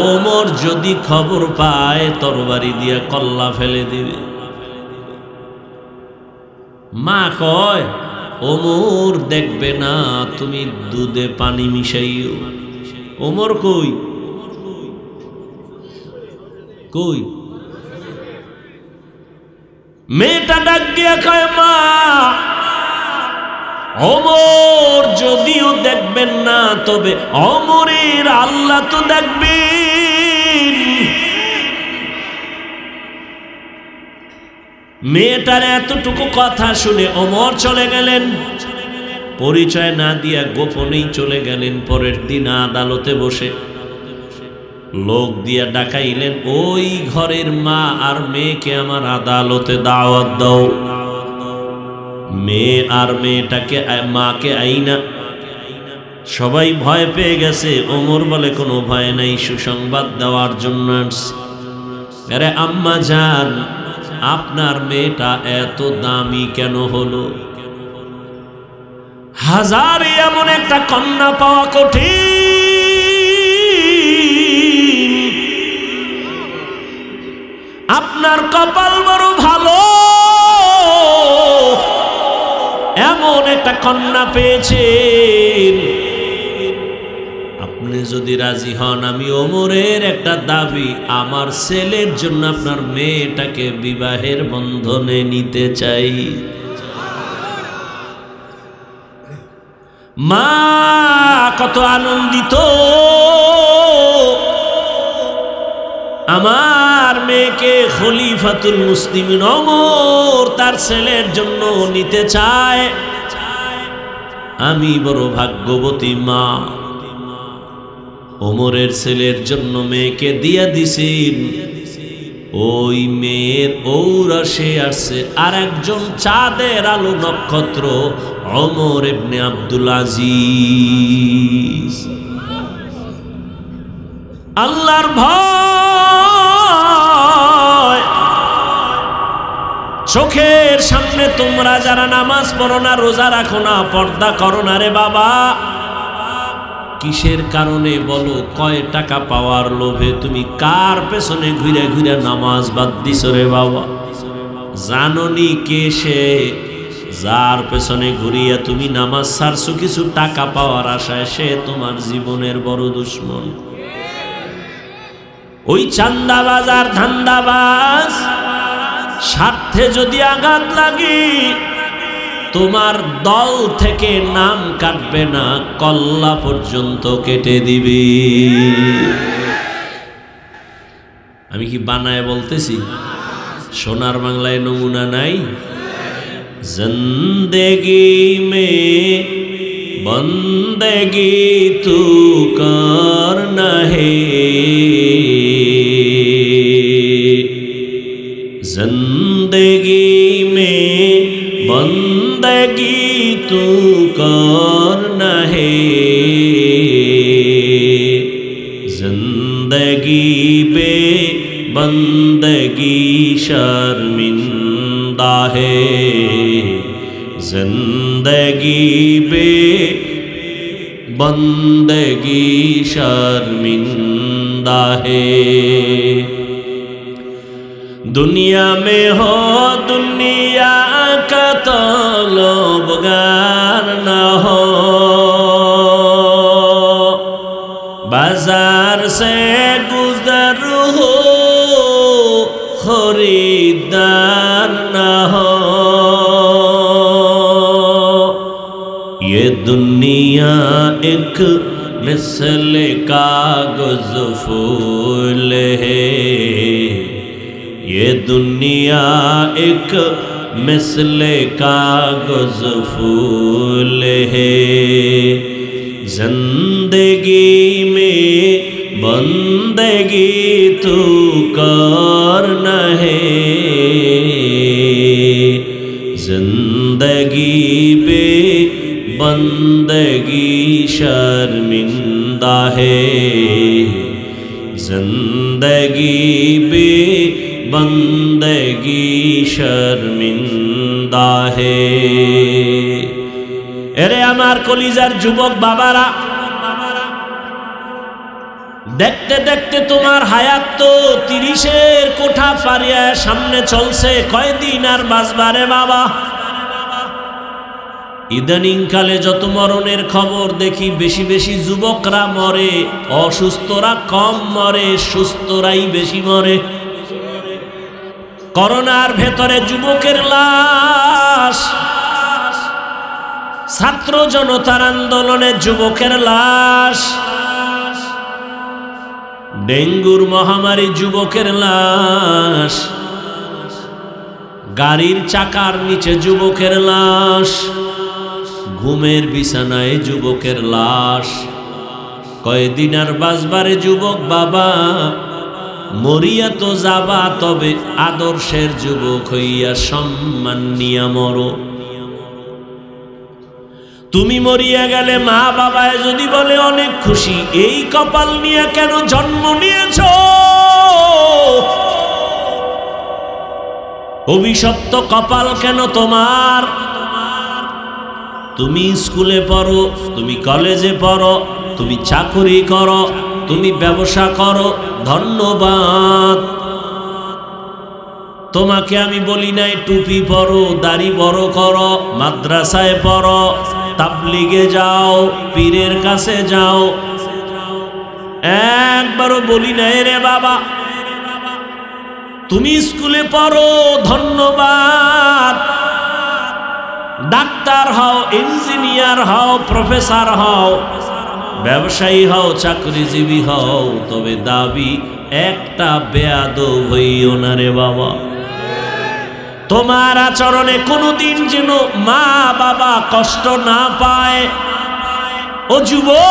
ওমর যদি খবর পায় তরবারি দিয়া কল্লা ফেলে দিবে। মা কয়, ওমর দেখবে না, তুমি দুধে পানি মিশাইও। ওমর কই কই? মেয়েটা ডাক দিয়া কয়, মা ওমর যদিও দেখবেন না, তবে ওমরের আল্লাহ তো দেখবেন। মেয়েটার এতটুকু কথা শুনে ওমর চলে গেলেন, পরিচয় না দিয়া গোপনেই চলে গেলেন। পরের দিন আদালতে বসে লোক দিয়া ডাকাইলেন, ওই ঘরের মা আর মেয়েকে আমার আদালতে দাওয়াত দাও। মেয়ে আর মেয়েটাকে, মাকে আইনা। সবাই ভয় পেয়ে গেছে। ওমর বলে, কোনো ভয় নাই, সুসংবাদ দেওয়ার জন্য আসছি। আরে আম্মা জান, আপনার মেয়েটা এত দামি কেন হলো? হাজারে এমন একটা কন্যা পাওয়া কঠিন, আপনার কপাল বড় ভালো, এমন একটা কন্যা পেয়েছেন। আপনি যদি রাজি হন, আমি ওমরের একটা দাবি, আমার ছেলের জন্য আপনার মেয়েটাকে বিবাহের বন্ধনে নিতে চাই। মা কত আনন্দিত, আমার মেয়েকে খলিফাতুল মুসলিমিন ওমর তার ছেলের জন্য নিতে চায়। আমি বড় ভাগ্যবতী মা, ওমরের ছেলের জন্য মেয়েকে দিয়া দিছেন। ওই মেয়ের ঔরসে আসছে আর একজন চাঁদের আলো নক্ষত্র, ওমর ইবনে আব্দুল আজিজ। আল্লাহর ভয়, চোখের সামনে তোমরা যারা নামাজ পড়ো না, রোজা রাখো না, পর্দা করো না রে বাবা, কিসের কারণে বলো? কয় টাকা পাওয়ার লোভে তুমি কার পেছনে ঘুরে ঘুরে নামাজ বাদ দিছো রে বাবা? জাননি কে সে, যার পেছনে ঘুরিয়া তুমি নামাজ ছাড়ছো কিছু টাকা পাওয়ার আশায়? সে তোমার জীবনের বড় দুশ্মন। ওই চান্দাবাজ আর ধান্দাবাজ, স্বার্থে যদি আঘাত লাগে তোমার দল থেকে নাম কাটবে না, কল্লা পর্যন্ত কেটে দিবে। আমি কি বানায় বলতেছি? সোনার বাংলায় নমুনা নাই? জিন্দেগি মে বন্দেগি তু করনা হে, जिंदगी में बंदगी तू करना है, जिंदगी बे बंदगी शर्मिंदा है, जिंदगी बे बंदगी शर्मिंदा है। दुनिया में हो दुनिया का तलबगार न हो, बाजार से गुजर हो खरीदार न हो। ये दुनिया एक मिसल कागज फूल है, ये दुनिया एक मिसले कागज फूल है, जिंदगी में बंदगी तू करना है, जिंदगी बे बंदगी शर्मिंदा है, जिंदगी बे बंदगी शर्मिंदा है। এরে আমার কলিজার যুবক বাবারা, দেখতে দেখতে তোমার হায়াত তো 30-এর কোঠা পারিয়া সামনে চলছে, কয়দিন আর বাঁচবারে বাবা। ইদানিং কালে যত মরণের খবর দেখি, বেশি বেশি যুবকরা মরে, অসুস্থরা কম মরে, সুস্থরাই বেশি মরে। করোনার ভেতরে যুবকের লাশ, ছাত্র জনতার আন্দোলনে যুবকের লাশ, ডেঙ্গুর মহামারী যুবকের লাশ, গাড়ির চাকার নিচে যুবকের লাশ, ঘুমের বিছানায় যুবকের লাশ। কয়দিন আর বাঁচবারে যুবক বাবা, মরিয়া তো যাবা, তবে আদর্শের যুবক হইয়া সম্মান নিয়া মরো। তুমি মরিয়া গেলে মা বাবায় যদি বলে অনেক খুশি, এই কপাল নিয়ে কেন জন্ম নিয়েছ, অভিশপ্ত কপাল কেন তোমার। তুমি স্কুলে পড়ো, তুমি কলেজে পড়ো, তুমি চাকরি করো, তুমি ব্যবসা করো, ধন্যবাদ। তোমাকে আমি বলি নাই টুপি পরো, দাড়ি বড় করো, মাদ্রাসায় পড়ো, তাবলিগে যাও, পীরের কাছে যাও, একবারও বলি নাই রে বাবা। তুমি স্কুলে পড়ো, ধন্যবাদ। ডাক্তার হও, ইঞ্জিনিয়ার হও, প্রফেসর হও, ব্যবসায়ী হও, চাকরিজীবী হও, তবে দাবি একটা, বেয়াদব হইও না রে বাবা। তোমার আচরণে কোনোদিন যেন মা বাবা কষ্ট না পায়। ও যুবক,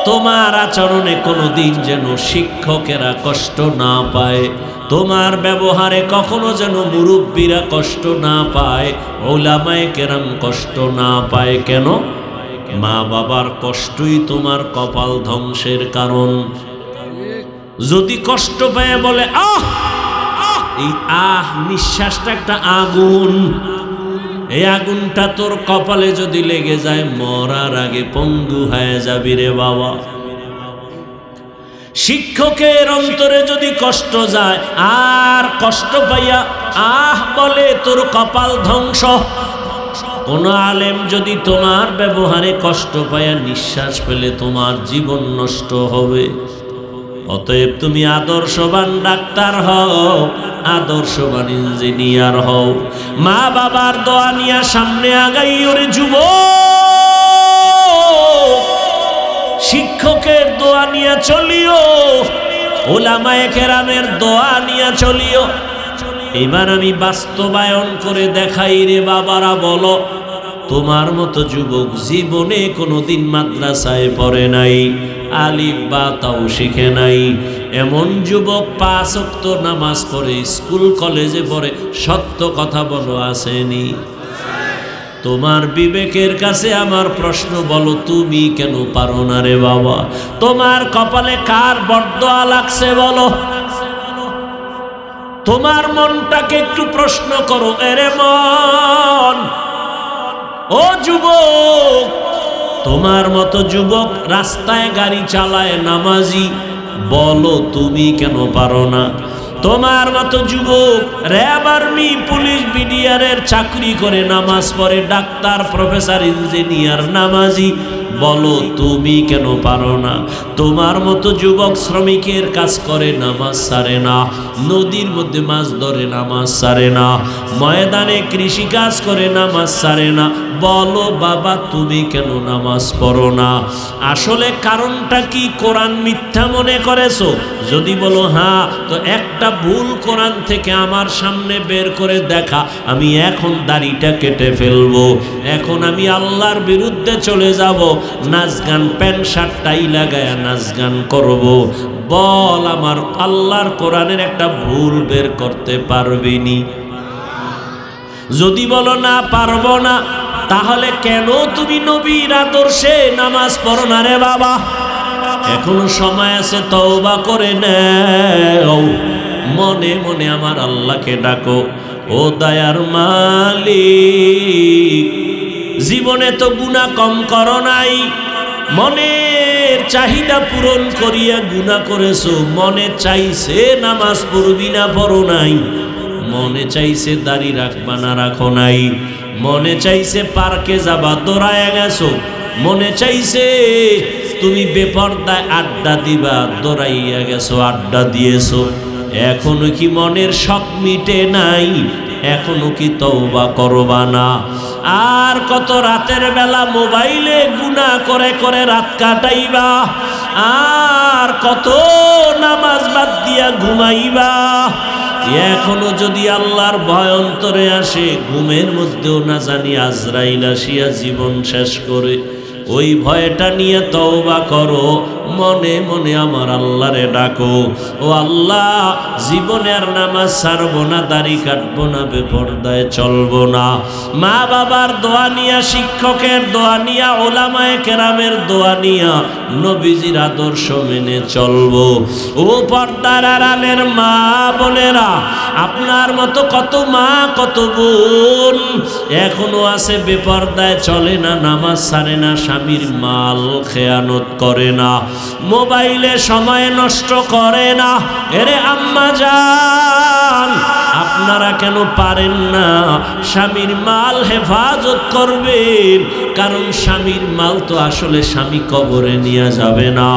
তোমার আচরণে কোনোদিন যেন শিক্ষকেরা কষ্ট না পায়, তোমার ব্যবহারে কখনো যেন মুরব্বীরা কষ্ট না পায়, ওলামায়ে কেরাম কষ্ট না পায়। কেন? মা বাবার কষ্টই তোমার কপাল ধ্বংসের কারণ। যদি কষ্ট পায় বলে আহ, এই আহ নিঃশ্বাসটা একটা আগুন, এই আগুনটা তোর কপালে যদি লেগে যায়, মরার আগে পঙ্গু হয়ে যাবি রে বাবা। শিক্ষকের অন্তরে যদি কষ্ট যায়, আর কষ্ট পাইয়া আহ বলে, তোর কপাল ধ্বংস। কোন আলেম যদি তোমার ব্যবহারে কষ্ট পাইয়া নিঃশ্বাস পেলে, তোমার জীবন নষ্ট হবে। অতএব তুমি আদর্শবান ডাক্তার হও, আদর্শবান ইঞ্জিনিয়ার হও, মা বাবার দোয়া নিয়ে সামনে আগাইও রে যুবক। শিক্ষকের দোয়া নিয়ে চলিও, ওলামায়ে কেরামের দোয়া নিয়ে চলিও। এবার আমি বাস্তবায়ন করে দেখাই রে বাবারা, বলো তোমার মতো যুবক জীবনে কোনোদিন মাদ্রাসায় পড়ে নাই, আলিফ বা তাও শিখে নাই, এমন যুবক 5 ওয়াক্ত নামাজ পড়ে, স্কুল কলেজে পড়ে, সত্য কথা বলো আসেনি? তোমার বিবেকের কাছে আমার প্রশ্ন, বলো তুমি কেন পারো না রে বাবা? তোমার কপালে কার বরদোয়া লাগছে বলো? তোমার মনটাকে একটু প্রশ্ন করো। এরে মন, ও যুবক, তোমার মতো যুবক রাস্তায় গাড়ি চালায়, নামাজি, বলো তুমি কেন পারো না? তোমার মতো যুবক র্যাব, আর্মি, পুলিশ, বিডিআরের চাকরি করে, নামাজ পড়ে, ডাক্তার, প্রফেসর, ইঞ্জিনিয়ার, নামাজি, বলো তুমি কেন পারো না? তোমার মতো যুবক শ্রমিকের কাজ করে, নামাজ ছাড়ে না, নদীর মধ্যে মাছ ধরে, নামাজ ছাড়ে না, ময়দানে কৃষি কাজ করে, নামাজ ছাড়ে না, বলো বাবা তুমি কেন নামাজ পড়ো না? আসলে কারণটা কি? কোরআন মিথ্যা মনে করেছো? যদি বলো হ্যাঁ, তো একটা ভুল কোরআন থেকে আমার সামনে বের করে দেখা, আমি এখন দাড়িটা কেটে ফেলবো, এখন আমি আল্লাহর বিরুদ্ধে চলে যাব, নাচ গান প্যান্ট শার্ট টাই লাগায় নাচ গান করব। বল আমার আল্লাহর কোরআনের একটা ভুল বের করতে পারবিনি? যদি বলো না পারবো না, তাহলে কেন তুমি নবীর আদর্শে নামাজ পড়ো না রে বাবা? এখনো সময় আছে, তওবা করে নাও, মনে মনে আমার আল্লাহকে ডাকো। ও দয়ার মালিক, জীবনে তো গুনাহ কম করো নাই, মনের চাহিদা পূরণ করিয়া গুনাহ করেছো। মনে চাইছে নামাজ পড়বি না, পড়ো নাই। মনে চাইছে দাড়ি রাখবা না, রাখো নাই। মনে চাইছে পার্কে যাবা, দৌড়ায়া গেছো। মনে চাইছে তুমি বেপরদায় আড্ডা দিবা, দৌড়াইয়া গেছো, আড্ডা দিয়েছো। এখনো কি মনের শখ মিটে নাই? এখনো কি তওবা করবা না? আর কত রাতের বেলা মোবাইলে গুনাহ করে করে রাত কাটাইবা, আর কত নামাজ বাদ দিয়া ঘুমাইবা। এখনো যদি আল্লাহর ভয় অন্তরে আসে, ঘুমের মধ্যেও না জানি আজরাইল আসিয়া জীবন শেষ করে, ওই ভয়টা নিয়ে তওবা করো, মনে মনে আমার আল্লাহরে ডাকো। ও আল্লাহ, জীবনে আর নামাজ ছাড়বো না, দাড়ি কাটবো না, বেপরদায় চলবো না। মা বাবার দোয়া নিয়া, শিক্ষকের দোয়া নিয়া, ওলামায়ে কেরামের দোয়া নিয়া নবীজির আদর্শ মেনে চলবো। ও পর্দার আড়ালের মা বোনেরা, আপনার মতো কত মা কত বোন এখনো আছে বেপরদায় চলে না, নামাজ ছাড়ে না, স্বামীর মাল খেয়ানত করে না, মোবাইলে সময় নষ্ট করে না। এরে আম্মা জান, আপনারা কেন পারেন না স্বামীর মাল হেফাজত করবেন? কারণ স্বামীর মাল তো আসলে স্বামী কবরে নিয়ে যাবে না।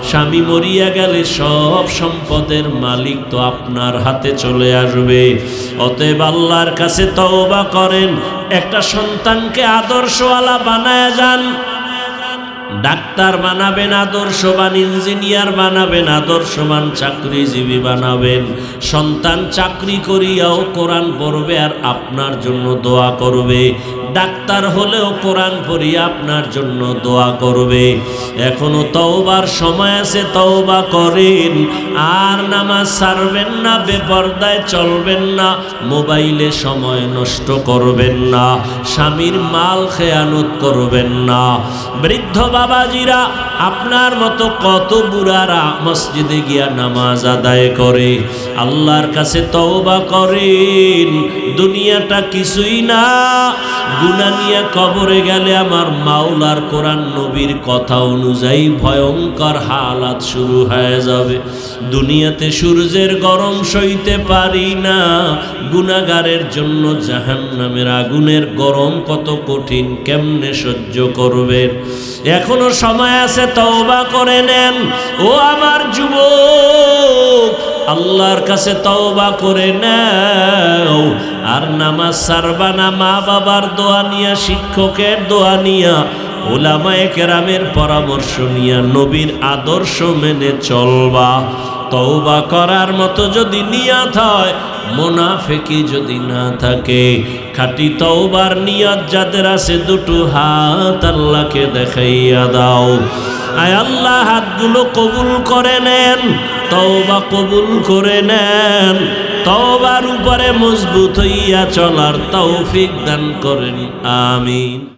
স্বামী মরিয়া গেলে সব সম্পদের মালিক তো আপনার হাতে চলে আসবে। অতএব আল্লাহর কাছে তওবা করেন, একটা সন্তানকে আদর্শওয়ালা বানায় যান। ডাক্তার বানাবেন, আদর্শবান ইঞ্জিনিয়ার বানাবেন, আদর্শবান চাকরিজীবী বানাবেন। সন্তান চাকরি করিয়াও কোরআন পড়বে আর আপনার জন্য দোয়া করবে। ডাক্তার হলেও কোরআন পড়িয়া আপনার জন্য দোয়া করবে। এখনো তওবার সময় আছে, তওবা করেন। আর নামাজ ছাড়বেন না, বেপরদায় চলবেন না, মোবাইলে সময় নষ্ট করবেন না, স্বামীর মাল খেয়ানত করবেন না। বৃদ্ধ বাবাজিরা, আপনার মতো কত বুড়ারা মসজিদে গিয়া নামাজ আদায় করে। আল্লাহর কাছে তওবা করেন, দুনিয়াটা কিছুই না। গুনাহ নিয়ে কবরে গেলে আমার মাওলার কোরআন নবীর কথা অনুযায়ী ভয়ঙ্কর হালাত শুরু হয়ে যাবে। দুনিয়াতে সূর্যের গরম সইতে পারি না, গুনাহগারের জন্য জাহান্নামের আগুনের গরম কত কঠিন, কেমনে সহ্য করবেন? এখনো সময় আছে, তওবা করে নেন। ও আমার যুবক, আল্লাহর কাছে তওবা করে নাও। আর নামাজ ছাড়বা না, মা বাবার দোয়া নিয়া, শিক্ষকের দোয়া নিয়া, ওলামায়ে কেরামের পরামর্শ নিয়া নবীর আদর্শ মেনে চলবা। তওবা করার মতো যদি নিয়ত হয়, মুনাফিকি যদি না থাকে, খাঁটি তওবার নিয়ত যাদের আছে, দুটো হাত আল্লাহকে দেখাইয়া দাও। আয় আল্লাহ, হাতগুলো কবুল করে নেন, তওবা কবুল করে নেন। তওবার উপরে মজবুত হইয়া চলার তৌফিক দান করেন, আমিন।